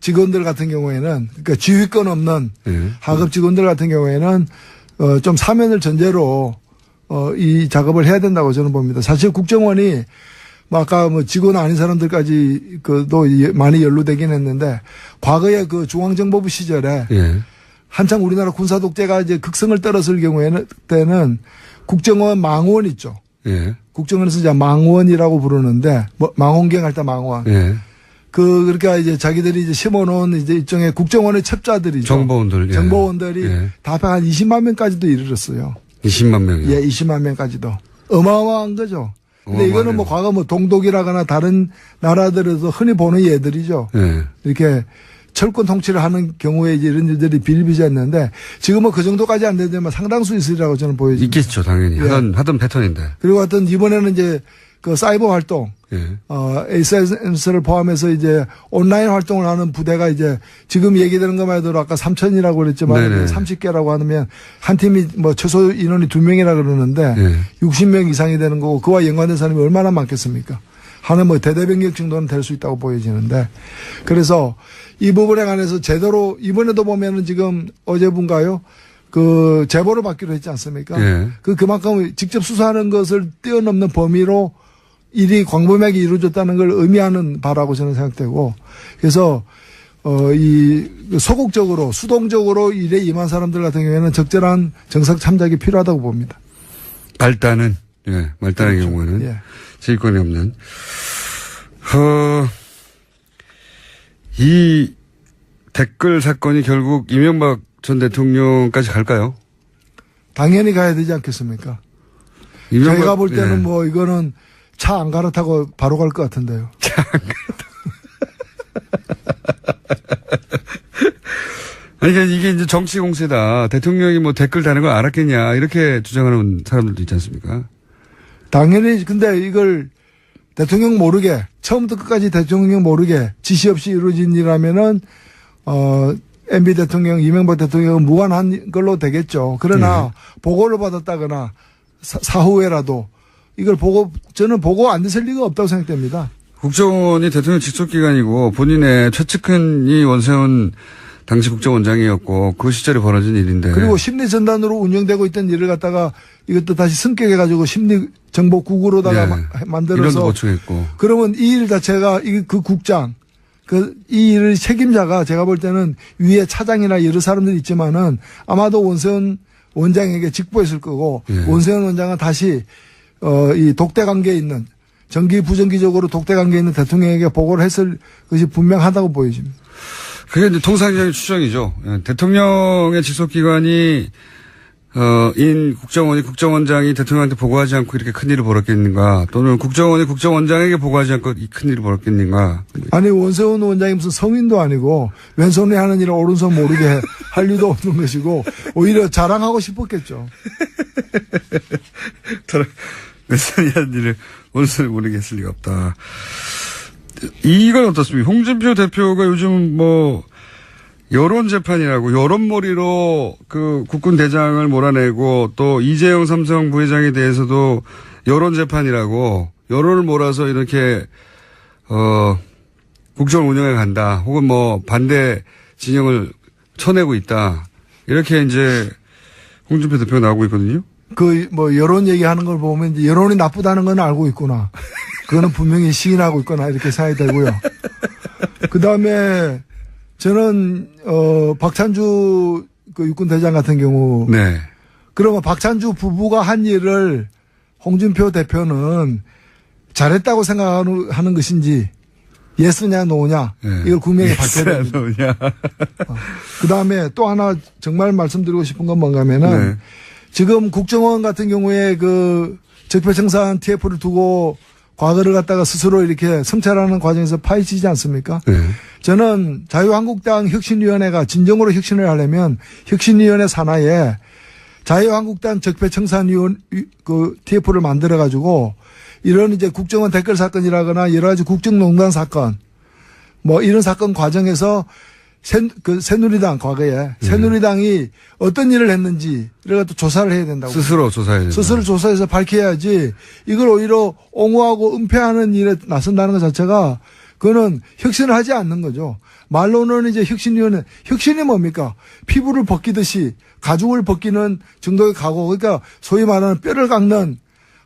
직원들 같은 경우에는 그러니까 지휘권 없는 예. 하급 직원들 같은 경우에는 좀 사면을 전제로 이 작업을 해야 된다고 저는 봅니다. 사실 국정원이 뭐 아까 뭐 직원 아닌 사람들까지 그도 많이 연루되긴 했는데 과거에 그 중앙정보부 시절에 예. 한창 우리나라 군사 독재가 이제 극성을 떨었을 경우에는 때는 국정원 망원 있죠. 예. 국정원에서 이제 망원이라고 부르는데 뭐 망원경 할 때 망원. 예. 그러니까 이제 자기들이 이제 심어놓은 이제 일종의 국정원의 첩자들이죠. 정보원들. 예. 정보원들이 예. 다 합해 한 20만 명까지도 이르렀어요. 20만 명이요. 예, 20만 명까지도. 어마어마한 거죠. 근데 이거는 어마어마하네요. 뭐 과거 뭐 동독이라거나 다른 나라들에서 흔히 보는 예들이죠. 예. 이렇게 철권 통치를 하는 경우에 이제 이런 일들이 비일비재했는데 지금은 그 정도까지 안 되지만 상당수 있으리라고 저는 보여집니다. 있겠죠, 당연히. 예. 하던 패턴인데. 그리고 하여튼 이번에는 이제 그 사이버 활동, 예. SNS를 포함해서 이제 온라인 활동을 하는 부대가 이제 지금 얘기되는 것만 해도 아까 3,000이라고 그랬지만 네네. 30개라고 하면 한 팀이 뭐 최소 인원이 2명이라 그러는데 예. 60명 이상이 되는 거고 그와 연관된 사람이 얼마나 많겠습니까? 하는 뭐 대대변경 정도는 될 수 있다고 보여지는데 그래서 이 부분에 관해서 제대로 이번에도 보면은 지금 어제분가요? 그 제보를 받기로 했지 않습니까? 예. 그만큼 직접 수사하는 것을 뛰어넘는 범위로 일이 광범위하게 이루어졌다는 걸 의미하는 바라고 저는 생각되고 그래서 이 소극적으로 수동적으로 일에 임한 사람들 같은 경우에는 적절한 정상 참작이 필요하다고 봅니다. 말단은 말단의 그렇죠. 경우에는 예. 지휘권이 없는. 이 댓글 사건이 결국 이명박 전 대통령까지 갈까요? 당연히 가야 되지 않겠습니까? 저희가 볼 때는 예. 뭐 이거는 차 안 갈아타고 바로 갈 것 같은데요. 아니, 그러니까 이게 이제 정치 공세다. 대통령이 뭐 댓글 다는 걸 알았겠냐. 이렇게 주장하는 사람들도 있지 않습니까? 당연히 근데 이걸 대통령 모르게 처음부터 끝까지 대통령 모르게 지시 없이 이루어진 일이라면은 MB 대통령 이명박 대통령은 무관한 걸로 되겠죠. 그러나 보고를 받았다거나 사후에라도 이걸 저는 보고 안 됐을 리가 없다고 생각됩니다. 국정원이 대통령 직속기관이고 본인의 최측근이 원세훈 당시 국정원장이었고 그 시절에 벌어진 일인데. 그리고 심리전단으로 운영되고 있던 일을 갖다가 이것도 다시 승격해가지고 심리정보국으로다가 만들어서. 이론도 보충했고. 그러면 이 일 자체가 그 국장, 이 일의 책임자가 제가 볼 때는 위에 차장이나 여러 사람들이 있지만은 아마도 원세훈 원장에게 직보했을 거고 예. 원세훈 원장은 다시 이 독대 관계에 있는 정기 부정기적으로 독대 관계에 있는 대통령에게 보고를 했을 것이 분명하다고 보여집니다. 그게 이제 통상적인 추정이죠. 대통령의 직속기관이 인 국정원이 국정원장이 대통령한테 보고하지 않고 이렇게 큰 일을 벌였겠는가, 또는 국정원이 국정원장에게 보고하지 않고 이 큰 일을 벌였겠는가. 아니 원세훈 원장이 무슨 성인도 아니고 왼손에 하는 일을 오른손 모르게 할 리도 없는 것이고 오히려 자랑하고 싶었겠죠. 왼손이 하는 일을 오른손에 모르게 했을 리가 없다. 이건 어떻습니까? 홍준표 대표가 요즘 뭐 여론 재판이라고 여론몰이로 그 국군 대장을 몰아내고 또 이재용 삼성 부회장에 대해서도 여론 재판이라고 여론을 몰아서 이렇게 국정을 운영해 간다. 혹은 뭐 반대 진영을 쳐내고 있다. 이렇게 이제 홍준표 대표가 나오고 있거든요. 뭐 여론 얘기하는 걸 보면 이제 여론이 나쁘다는 건 알고 있구나. 그거는 분명히 시인하고 있거나 이렇게 생각이 되고요. 그 다음에 저는 박찬주 그 육군 대장 같은 경우. 네. 그러면 박찬주 부부가 한 일을 홍준표 대표는 잘했다고 생각하는 것인지 예스냐 노냐 네. 이걸 국민에게 밝혀야 됩니다. 노냐. 그 다음에 또 하나 정말 말씀드리고 싶은 건 뭔가 하면은 네. 지금 국정원 같은 경우에 그 적폐청산 TF를 두고 과거를 갖다가 스스로 이렇게 성찰하는 과정에서 파헤치지 않습니까? 네. 저는 자유한국당 혁신위원회가 진정으로 혁신을 하려면 혁신위원회 산하에 자유한국당 적폐청산위원 그 TF를 만들어 가지고 이런 이제 국정원 댓글 사건이라거나 여러 가지 국정농단 사건 뭐 이런 사건 과정에서 새누리당 과거에 새누리당이 어떤 일을 했는지 이걸 또 조사를 해야 된다고. 스스로 조사해야 된다. 스스로 조사해서 밝혀야지 이걸 오히려 옹호하고 은폐하는 일에 나선다는 것 자체가 그거는 혁신을 하지 않는 거죠. 말로는 이제 혁신위원회, 혁신이 뭡니까? 피부를 벗기듯이 가죽을 벗기는 정도의 각오, 그러니까 소위 말하는 뼈를 깎는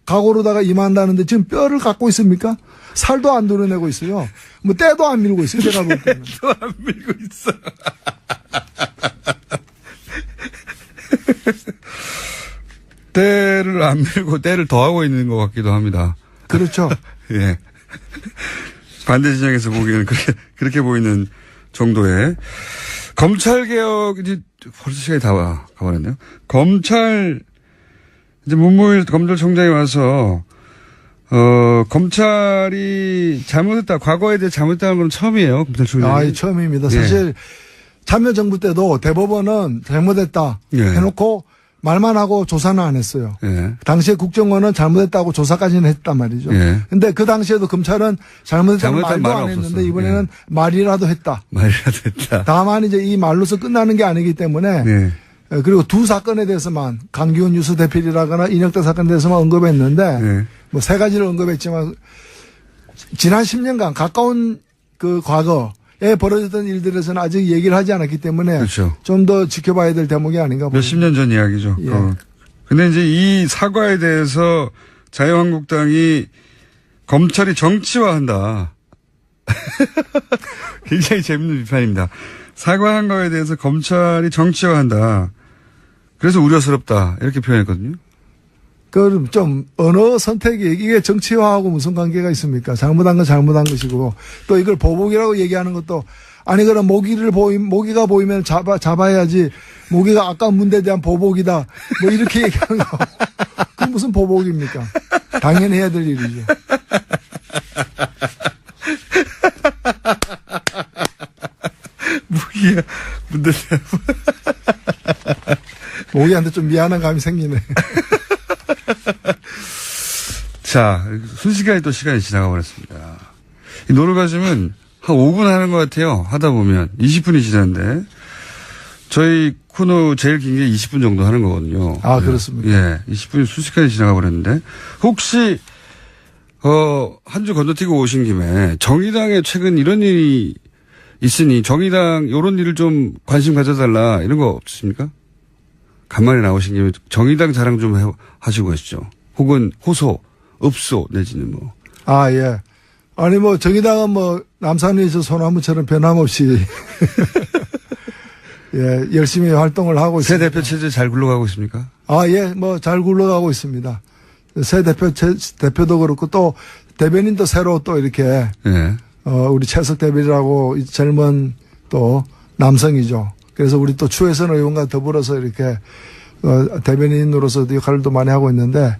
각오로다가 임한다는데 지금 뼈를 갖고 있습니까? 살도 안 도려내고 있어요. 뭐 때도 안 밀고 있어요. 제가 볼 때는. 또 안 밀고 있어. 때를 안 밀고 때를 더하고 있는 것 같기도 합니다. 그렇죠. 예. 반대 진영에서 보기에는 그렇게 보이는 정도의 검찰 개혁 이제 벌써 시간이 다 가버렸네요. 검찰 이제 문무일 검찰총장이 와서 검찰이 잘못했다 과거에 대해 잘못했다는 건 처음이에요. 검찰총장이. 처음입니다. 예. 사실 참여정부 때도 대법원은 잘못했다 예. 해놓고 말만 하고 조사는 안 했어요. 예. 당시에 국정원은 잘못했다고 조사까지는 했단 말이죠. 예. 근데 그 당시에도 검찰은 잘못했다는 잘못했다는 말도 말은 안 했는데 없었어. 이번에는 예. 말이라도 했다. 말이라도 했다. 다만 이제 이 말로서 끝나는 게 아니기 때문에 네. 그리고 두 사건에 대해서만 강기훈 뉴스 대필이라거나 인혁대 사건에 대해서만 언급했는데 네. 뭐 세 가지를 언급했지만 지난 10년간 가까운 그 과거에 벌어졌던 일들에서는 아직 얘기를 하지 않았기 때문에 그렇죠. 좀 더 지켜봐야 될 대목이 아닌가 봅니다. 몇십 년 전 이야기죠. 예. 근데 이제 이 사과에 대해서 자유한국당이 검찰이 정치화한다. 굉장히 재밌는 비판입니다. 사과한 거에 대해서 검찰이 정치화한다. 그래서 우려스럽다. 이렇게 표현했거든요. 그럼 좀 언어 선택이 이게 정치화하고 무슨 관계가 있습니까? 잘못한 건 잘못한 것이고 또 이걸 보복이라고 얘기하는 것도 아니 그럼 모기가 보이면 잡아야지 모기가 아까운 문제에 대한 보복이다 뭐 이렇게 얘기하는 거 그게 무슨 보복입니까? 당연히 해야 될 일이죠. 무기야 문제 모기한테 좀 미안한 감이 생기네. 자, 순식간에 또 시간이 지나가 버렸습니다. 이 노르가즘은 한 5분 하는 것 같아요. 하다 보면 20분이 지났는데 저희 코너 제일 긴 게 20분 정도 하는 거거든요. 아, 그렇습니까? 예, 20분이 순식간에 지나가 버렸는데 혹시 한 주 건너뛰고 오신 김에 정의당에 최근 이런 일이 있으니 정의당 이런 일을 좀 관심 가져달라 이런 거 없으십니까? 간만에 나오신 김에 정의당 자랑 좀 하시고 가시죠. 혹은 호소, 읍소 내지는 뭐. 아, 예. 아니 뭐 정의당은 뭐 남산에서 소나무처럼 변함없이 예, 열심히 활동을 하고 새 있습니다. 대표 체제 잘 굴러가고 있습니까? 아, 예, 뭐 잘 굴러가고 있습니다. 새 대표도 그렇고 또 대변인도 새로 또 이렇게 예. 우리 최석 대변이라고 젊은 또 남성이죠. 그래서 우리 또 추혜선 의원과 더불어서 이렇게 대변인으로서 역할을 또 많이 하고 있는데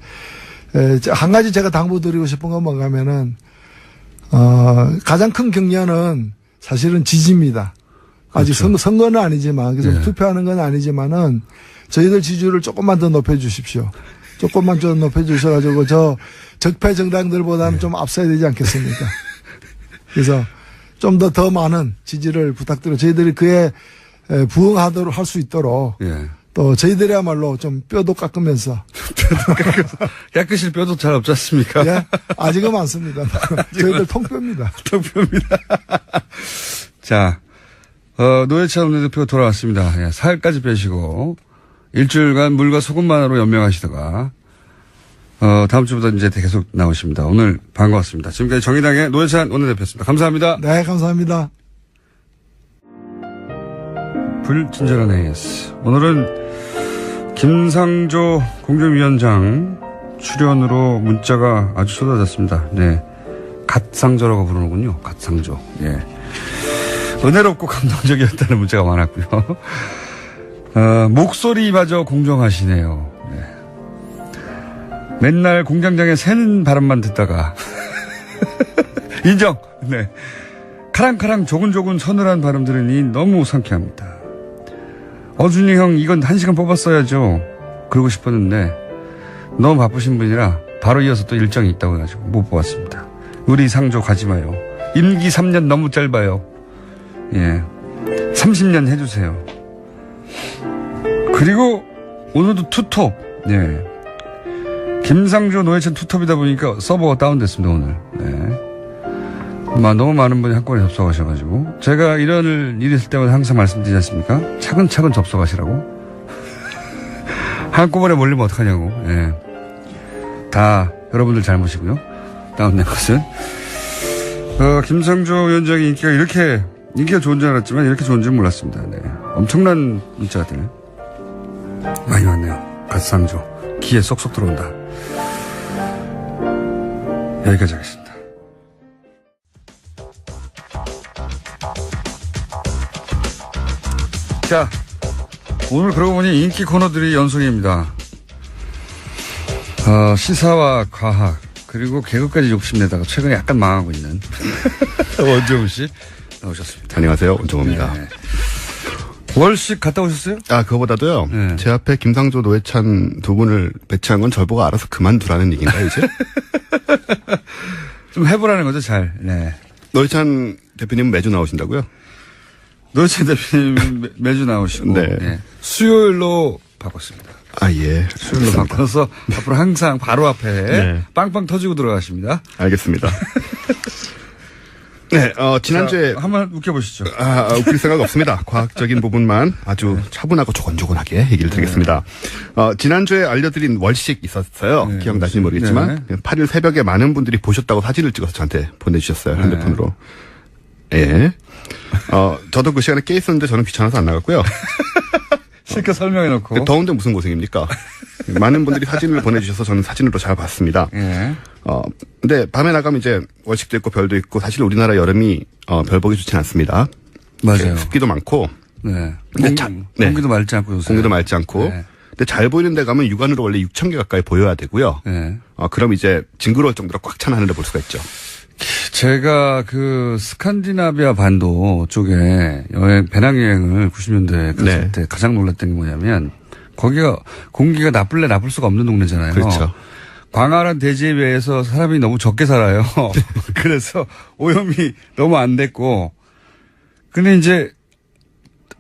한 가지 제가 당부드리고 싶은 건 뭔가 하면은 가장 큰 격려는 사실은 지지입니다. 아직 그렇죠. 선거는 아니지만 그래서 예. 투표하는 건 아니지만은 저희들 지지율을 조금만 더 높여주십시오. 조금만 좀 높여주셔가지고 저 적폐 정당들보다는 좀 앞서야 되지 않겠습니까? 그래서 좀 더 많은 지지를 부탁드려 저희들이 그에 부응하도록 할 수 있도록 예. 또 저희들이야말로 좀 뼈도 깎으면서 깎으실 뼈도 잘 없지 않습니까? 예? 아직은 많습니다. 저희들 통뼈입니다. 통표입니다. 자, 노회찬 원내대표가 돌아왔습니다. 예, 살까지 빼시고 일주일간 물과 소금만으로 연명하시다가 다음 주부터 이제 계속 나오십니다. 오늘 반가웠습니다. 지금까지 정의당의 노회찬 원내대표였습니다. 감사합니다. 네, 감사합니다. 불친절한 AS. 오늘은 김상조 공정위원장 출연으로 문자가 아주 쏟아졌습니다. 네. 갓상조라고 부르는군요. 갓상조. 예. 은혜롭고 감동적이었다는 문자가 많았고요. 목소리마저 공정하시네요. 네. 맨날 공장장에 새는 바람만 듣다가 인정. 네. 카랑카랑 조근조근 서늘한 바람 들으니 너무 상쾌합니다. 어준이 형 이건 1시간 뽑았어야죠. 그러고 싶었는데 너무 바쁘신 분이라 바로 이어서 또 일정이 있다고 해가지고 못 뽑았습니다. 우리 상조 가지 마요. 임기 3년 너무 짧아요. 예, 30년 해주세요. 그리고 오늘도 투톱. 예, 김상조 노회찬 투톱이다 보니까 서버가 다운됐습니다 오늘. 네. 너무 많은 분이 한꺼번에 접속하셔가지고 제가 이런 일이 있을 때마다 항상 말씀드리지 않습니까? 차근차근 접속하시라고. 한꺼번에 몰리면 어떡하냐고. 예. 다 여러분들 잘못이고요. 다운된 것은. 김상조 위원장의 인기가 좋은 줄 알았지만 이렇게 좋은 줄 몰랐습니다. 네. 엄청난 문자들 많이 왔네요. 갓상조. 귀에 쏙쏙 들어온다. 여기까지 하겠습니다. 자, 오늘 그러고 보니 인기 코너들이 연속입니다. 시사와 과학, 그리고 개그까지 욕심내다가 최근에 약간 망하고 있는 원정우 씨 나오셨습니다. 안녕하세요. 원정우입니다. 네. 월식 갔다 오셨어요? 그거보다도요. 네. 제 앞에 김상조, 노회찬 두 분을 배치한 건 저보고 알아서 그만두라는 얘기인가요, 이제? 좀 해보라는 거죠, 잘. 네. 노회찬 대표님은 매주 나오신다고요? 노회찬 대표님 매주 나오시고. 네. 네. 수요일로 바꿨습니다. 예. 수요일로 바꿔서 앞으로 항상 바로 앞에 네. 빵빵 터지고 들어가십니다. 알겠습니다. 네, 지난주에. 자, 한번 웃겨보시죠. 웃길 생각 없습니다. 과학적인 부분만 아주 차분하고 조곤조곤하게 얘기를 드리겠습니다. 지난주에 알려드린 월식 있었어요. 네, 기억나시는지 모르겠지만. 8일 새벽에 많은 분들이 보셨다고 사진을 찍어서 저한테 보내주셨어요. 핸드폰으로. 예. 저도 그 시간에 깨 있었는데 저는 귀찮아서 안 나갔고요. 실컷 설명해놓고. 더운데 무슨 고생입니까? 많은 분들이 사진을 보내주셔서 저는 사진으로 잘 봤습니다. 예. 근데 밤에 나가면 이제 월식도 있고 별도 있고 사실 우리나라 여름이 별 보기 좋진 않습니다. 맞아요. 습기도 많고. 네. 근데 공기도 맑지 않고 요새. 공기도 맑지 않고. 네. 근데 잘 보이는 데 가면 육안으로 원래 6,000개 가까이 보여야 되고요. 네. 그럼 이제 징그러울 정도로 꽉 찬 하늘을 볼 수가 있죠. 제가 그 스칸디나비아 반도 쪽에 배낭여행을 90년대에 갔을 네. 때 가장 놀랐던 게 뭐냐면 거기가 공기가 나쁠래 나쁠 수가 없는 동네잖아요. 그렇죠. 광활한 대지에 비해서 사람이 너무 적게 살아요. 그래서 오염이 너무 안 됐고. 근데 이제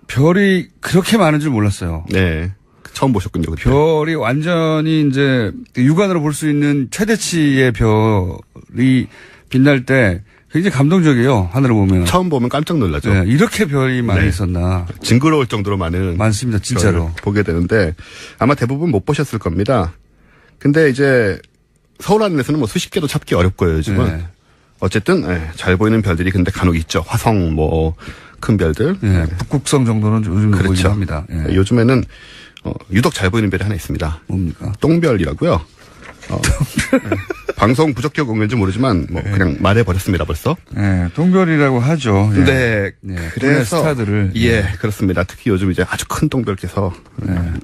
별이 그렇게 많은 줄 몰랐어요. 네. 처음 보셨군요. 그때. 별이 완전히 이제 육안으로 볼 수 있는 최대치의 별이 빛날 때 굉장히 감동적이에요. 하늘을 보면. 처음 보면 깜짝 놀라죠. 네, 이렇게 별이 많이 네. 있었나. 징그러울 정도로 많습니다. 진짜로. 보게 되는데 아마 대부분 못 보셨을 겁니다. 근데 이제 서울 안에서는 뭐 수십 개도 찾기 어렵고요, 요즘은. 네. 어쨌든 잘 보이는 별들이 근데 간혹 있죠. 화성 뭐 큰 별들. 네, 북극성 정도는 요즘 보이긴 그렇죠. 합니다. 네. 요즘에는 유독 잘 보이는 별이 하나 있습니다. 뭡니까? 똥별이라고요. 방송 부적격 공개인지 모르지만 뭐 그냥 말해버렸습니다 벌써. 네, 동별이라고 하죠. 예. 네. 네, 그래서 스타들을. 예, 그렇습니다. 특히 요즘 이제 아주 큰 똥별께서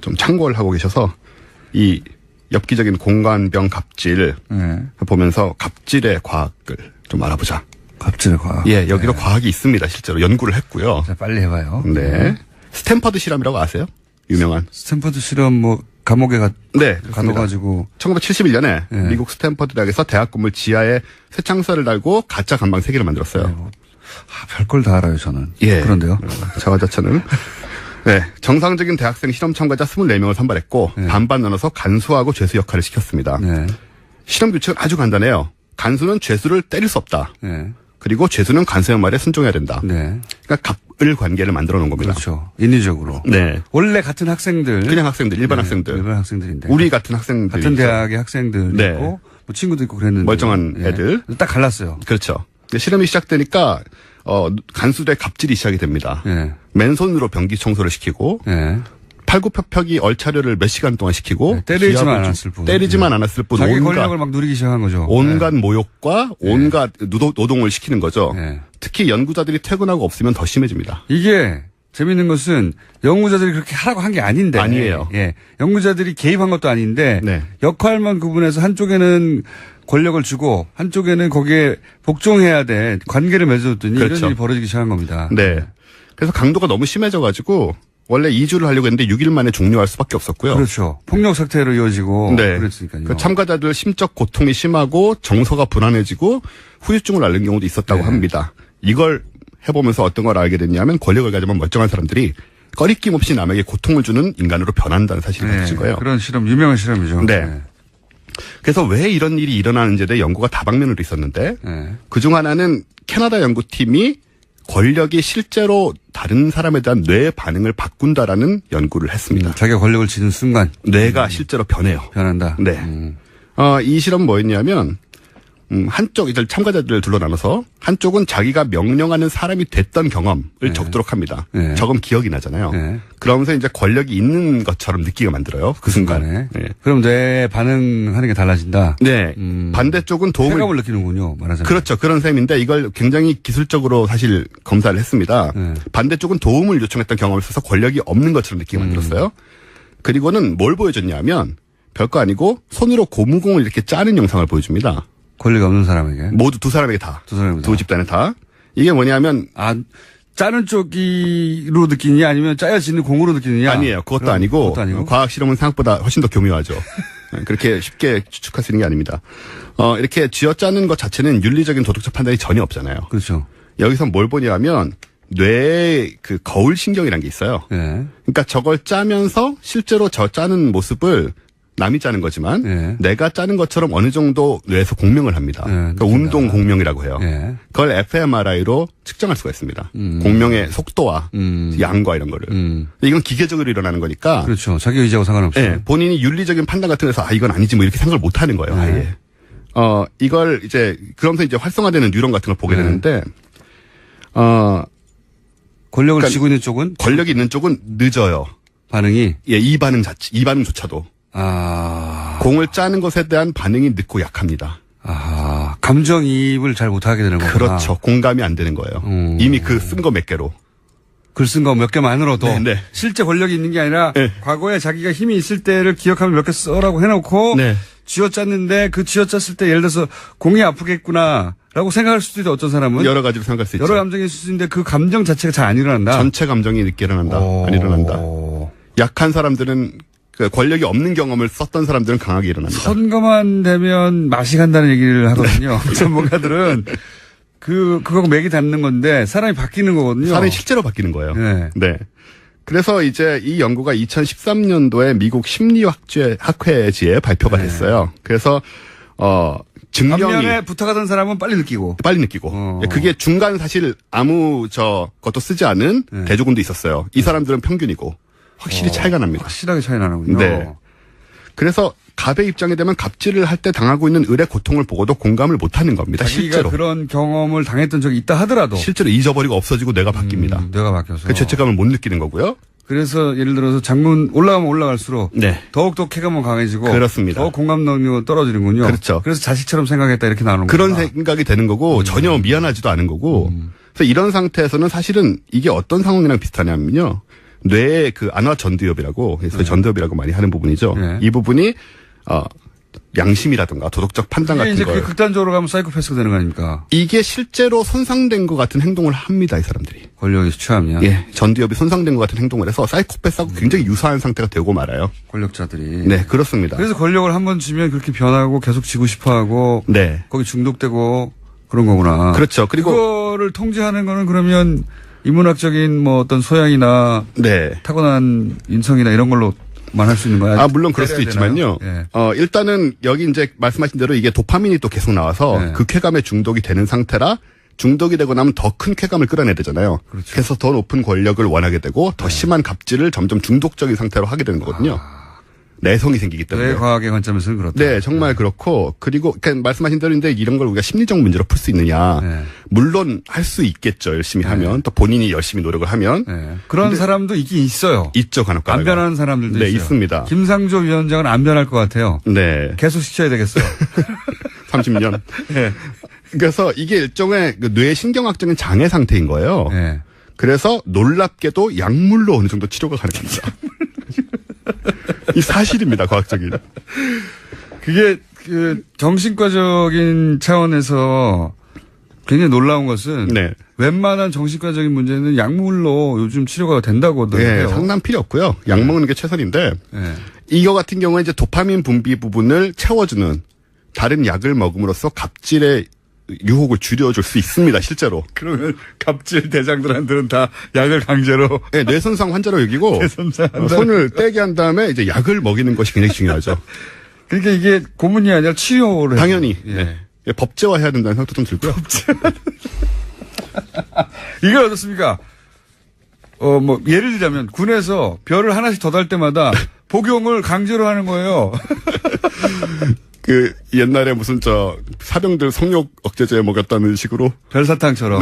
좀 참고를 하고 계셔서 이 엽기적인 공간병 갑질 네. 보면서 갑질의 과학을 좀 알아보자. 갑질의 과학. 예, 여기로 과학이 있습니다. 실제로 연구를 했고요. 자, 빨리 해봐요. 네. 스탠퍼드 실험이라고 아세요? 유명한. 스탠퍼드 실험 뭐 감옥에 네, 그렇습니다. 가둬가지고 1971년에 네. 미국 스탠퍼드 대학에서 대학 건물 지하에 쇠창살을 달고 가짜 간방 3개를 만들었어요. 별걸 다 알아요 저는. 예. 그런데요. 자화자찬은. 네. 정상적인 대학생 실험 참가자 24명을 선발했고 반반 나눠서 간수하고 죄수 역할을 시켰습니다. 네. 실험 규칙은 아주 간단해요. 간수는 죄수를 때릴 수 없다. 네. 그리고 죄수는 간수의 말에 순종해야 된다. 네. 그러니까 갑을 관계를 만들어 놓은 겁니다. 그렇죠. 인위적으로. 네. 원래 같은 학생들. 그냥 학생들, 일반 네, 학생들. 일반 학생들인데. 우리 같은 학생들. 같은 대학의 학생들 네. 있고 뭐 친구도 있고 그랬는데. 멀쩡한 예. 애들. 딱 갈랐어요. 그렇죠. 근데 실험이 시작되니까 간수대 갑질이 시작이 됩니다. 예. 맨손으로 변기 청소를 시키고 예. 팔굽혀펴기 얼차려를 몇 시간 동안 시키고 네, 때리지만 기합을 않았을 뿐. 때리지만 않았을 뿐 자기 온갖 권력을 막 누리기 시작한 거죠. 온갖 모욕과 온갖 노동을 시키는 거죠. 네. 특히 연구자들이 퇴근하고 없으면 더 심해집니다. 이게 재밌는 것은 연구자들이 그렇게 하라고 한 게 아닌데. 아니에요. 예. 연구자들이 개입한 것도 아닌데. 네. 역할만 구분해서 한쪽에는 권력을 주고 한쪽에는 거기에 복종해야 돼. 관계를 맺어줬더니 그렇죠. 이런 일이 벌어지기 시작한 겁니다. 네. 그래서 강도가 너무 심해져가지고 원래 2주를 하려고 했는데 6일 만에 종료할 수밖에 없었고요. 그렇죠. 폭력 사태로 이어지고. 네. 그랬으니까요. 그 참가자들 심적 고통이 심하고 정서가 불안해지고 후유증을 앓는 경우도 있었다고 네. 합니다. 이걸 해보면서 어떤 걸 알게 됐냐면 권력을 가지면 멀쩡한 사람들이 꺼리낌 없이 남에게 고통을 주는 인간으로 변한다는 사실을 가르친 거예요. 그런 실험, 유명한 실험이죠. 네. 그래서 왜 이런 일이 일어나는지에 대해 연구가 다방면으로 있었는데 네. 그중 하나는 캐나다 연구팀이 권력이 실제로 다른 사람에 대한 뇌 반응을 바꾼다라는 연구를 했습니다. 자기가 권력을 쥐는 순간 뇌가 실제로 변해요. 변한다. 네. 이 실험은 뭐였냐면 한쪽 이들 참가자들을 둘러 나눠서 한쪽은 자기가 명령하는 사람이 됐던 경험을 적도록 합니다. 네. 적으면 기억이 나잖아요. 네. 그러면서 이제 권력이 있는 것처럼 느끼게 만들어요. 그 순간. 네. 그럼 뇌 반응하는 게 달라진다. 네. 반대쪽은 도움을 쾌감을 느끼는군요. 말하자면. 그렇죠. 그런 셈인데 이걸 굉장히 기술적으로 사실 검사를 했습니다. 네. 반대쪽은 도움을 요청했던 경험을 써서 권력이 없는 것처럼 느끼게 만들었어요. 그리고는 뭘 보여줬냐면 별거 아니고 손으로 고무공을 이렇게 짜는 영상을 보여줍니다. 권리가 없는 사람에게. 모두 두 사람에게 다. 두 사람에게 다. 두 집단에 다. 이게 뭐냐면 짜는 쪽으로 느끼느냐 아니면 짜여지는 공으로 느끼느냐? 아니에요. 그것도 아니고 과학 실험은 생각보다 훨씬 더 교묘하죠. 그렇게 쉽게 추측할 수 있는 게 아닙니다. 이렇게 쥐어짜는 것 자체는 윤리적인 도덕적 판단이 전혀 없잖아요. 그렇죠. 여기서 뭘 보냐면 뇌의 그 거울 신경이라는 게 있어요. 네. 그러니까 저걸 짜면서 실제로 저 짜는 모습을 남이 짜는 거지만 네. 내가 짜는 것처럼 어느 정도 뇌에서 공명을 합니다. 네, 그러니까 운동 공명이라고 해요. 네. 그걸 fMRI로 측정할 수가 있습니다. 공명의 속도와 양과 이런 거를. 이건 기계적으로 일어나는 거니까. 그렇죠. 자기 의지하고 상관없어요. 네, 본인이 윤리적인 판단 같은 데서 이건 아니지 뭐 이렇게 생각을 못 하는 거예요. 네. 아예. 이걸 이제 그러면서 이제 활성화되는 뉴런 같은 걸 보게 되는데 권력을 그러니까 쥐고 있는 쪽은 권력이 있는 쪽은 늦어요. 반응이 예, 이 반응조차도. 공을 짜는 것에 대한 반응이 늦고 약합니다. 감정이입을 잘 못하게 되는 거구나. 그렇죠. 공감이 안 되는 거예요. 이미 그 쓴 거 몇 개로. 글 쓴 거 몇 개만으로도 네. 실제 권력이 있는 게 아니라 네. 과거에 자기가 힘이 있을 때를 기억하면 몇 개 써라고 해놓고 네. 쥐어짰는데 그 쥐어짰을 때 예를 들어서 공이 아프겠구나라고 생각할 수도 있다. 어떤 사람은 여러 가지로 생각할 수 있죠. 여러 감정이 있을 수 있는데 그 감정 자체가 잘 안 일어난다. 전체 감정이 늦게 일어난다. 안 일어난다. 약한 사람들은 그 권력이 없는 경험을 썼던 사람들은 강하게 일어납니다. 선거만 되면 맛이 간다는 얘기를 하거든요. 전문가들은 그거하고 맥이 닿는 건데 사람이 바뀌는 거거든요. 사람이 실제로 바뀌는 거예요. 네. 네. 그래서 이제 이 연구가 2013년도에 미국 심리학회지에 발표가 됐어요. 그래서 증명이 반면에 부탁하던 사람은 빨리 느끼고. 그게 중간 사실 아무 것도 쓰지 않은 네. 대조군도 있었어요. 이 사람들은 평균이고 확실히 차이가 납니다. 확실하게 차이 나는군요. 네. 그래서 갑의 입장이 되면 갑질을 할 때 당하고 있는 을의 고통을 보고도 공감을 못하는 겁니다. 자기가 실제로. 그런 경험을 당했던 적이 있다 하더라도 실제로 잊어버리고 없어지고 뇌가 바뀝니다. 뇌가 바뀌어서. 그 죄책감을 못 느끼는 거고요. 그래서 예를 들어서 장문 올라가면 올라갈수록 네. 더욱더 쾌감은 강해지고 그렇습니다. 더 공감 능력은 떨어지는군요. 그렇죠. 그래서 자식처럼 생각했다 이렇게 나오는 거구나. 그런 생각이 되는 거고 전혀 미안하지도 않은 거고. 그래서 이런 상태에서는 사실은 이게 어떤 상황이랑 비슷하냐면요. 뇌의 그 안화 전두엽이라고 해서 전두엽이라고 많이 하는 부분이죠. 네. 이 부분이 양심이라든가 도덕적 판단 같은 이제 걸 그게 극단적으로 가면 사이코패스가 되는 거 아닙니까? 이게 실제로 손상된 것 같은 행동을 합니다, 이 사람들이. 권력이 취하면. 예, 전두엽이 손상된 것 같은 행동을 해서 사이코패스하고 굉장히 유사한 상태가 되고 말아요. 권력자들이. 네, 그렇습니다. 그래서 권력을 한번 쥐면 그렇게 변하고 계속 쥐고 싶어하고. 네. 거기 중독되고 그런 거구나. 그렇죠. 그리고 그거를 통제하는 거는 그러면 인문학적인 뭐 어떤 소양이나 네. 타고난 인성이나 이런 걸로만 할 수 있는 거야. 물론 그럴 수도 있지만요. 네. 일단은 여기 이제 말씀하신 대로 이게 도파민이 또 계속 나와서 네. 그 쾌감에 중독이 되는 상태라 중독이 되고 나면 더 큰 쾌감을 끌어내야 되잖아요. 그렇죠. 그래서 더 높은 권력을 원하게 되고 더 심한 갑질을 점점 중독적인 상태로 하게 되는 거거든요. 내성이 생기기 때문에. 뇌과학의 관점에서는 그렇다. 네, 정말 그렇고 그리고 그러니까 말씀하신 대로인데 이런 걸 우리가 심리적 문제로 풀 수 있느냐? 네. 물론 할 수 있겠죠. 열심히 하면 또 본인이 열심히 노력을 하면 네. 그런 사람도 있긴 있어요. 있죠, 간혹 안 변하는 사람들도 네, 있어요. 있습니다. 김상조 위원장은 안 변할 것 같아요. 네, 계속 시켜야 되겠어요. 30년. 네. 그래서 이게 일종의 그 뇌 신경학적인 장애 상태인 거예요. 네. 그래서 놀랍게도 약물로 어느 정도 치료가 가능합니다. 이 사실입니다, 과학적인. 그게 그 정신과적인 차원에서 굉장히 놀라운 것은 네. 웬만한 정신과적인 문제는 약물로 요즘 치료가 된다고도 네, 해요. 상담 필요 없고요. 약 먹는 게 최선인데 네. 이거 같은 경우에 이제 도파민 분비 부분을 채워주는 다른 약을 먹음으로써 갑질의 유혹을 줄여줄 수 있습니다, 실제로. 그러면 갑질 대장들한테는 다 약을 강제로 네, 뇌손상 환자로 여기고 뇌손상한다. 손을 떼게 한 다음에 이제 약을 먹이는 것이 굉장히 중요하죠. 그러니까 이게 고문이 아니라 치료를 당연히. 해요. 네. 예, 법제화해야 된다는 생각도 좀 들고요. 이게 어떻습니까? 뭐 예를 들자면 군에서 별을 하나씩 더 달 때마다 복용을 강제로 하는 거예요. 그 옛날에 무슨 사병들 성욕 억제제 먹였다는 식으로. 별사탕처럼.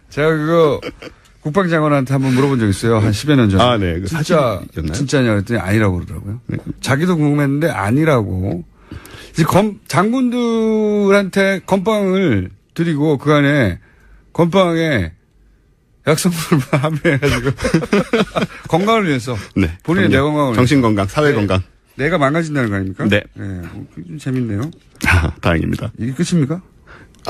제가 그거 국방장관한테 한번 물어본 적 있어요. 한 10여 년 전에. 아, 네. 그 사실이었나요? 진짜냐 그랬더니 아니라고 그러더라고요. 네. 자기도 궁금했는데 아니라고. 이제 장군들한테 건빵을 드리고 그 안에 건빵에 약성분을 함유해가지고 건강을 위해서. 네. 본인의 내 건강을 정신 건강, 사회 건강. 내가 망가진다는 거 아닙니까? 네. 좀 재밌네요. 다행입니다. 이게 끝입니까?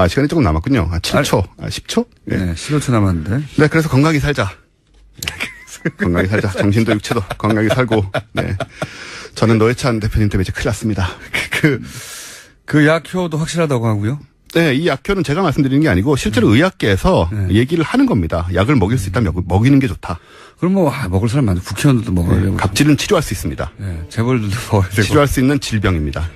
시간이 조금 남았군요. 7초, 10초? 네, 15초 남았는데. 네, 그래서 건강히 살자. 건강히 살자. 정신도 육체도 건강히 살고. 네. 저는 노회찬 대표님 때문에 이제 큰일 났습니다. 그 약효도 확실하다고 하고요. 네, 이 약효는 제가 말씀드리는 게 아니고 실제로 의학계에서 얘기를 하는 겁니다. 약을 먹일 수 있다면 먹이는 게 좋다. 그럼 먹을 사람 많은데 국회의원들도 먹어야 되고. 갑질은 치료할 수 있습니다. 네, 재벌들도 먹어야 되고. 치료할 수 있는 질병입니다.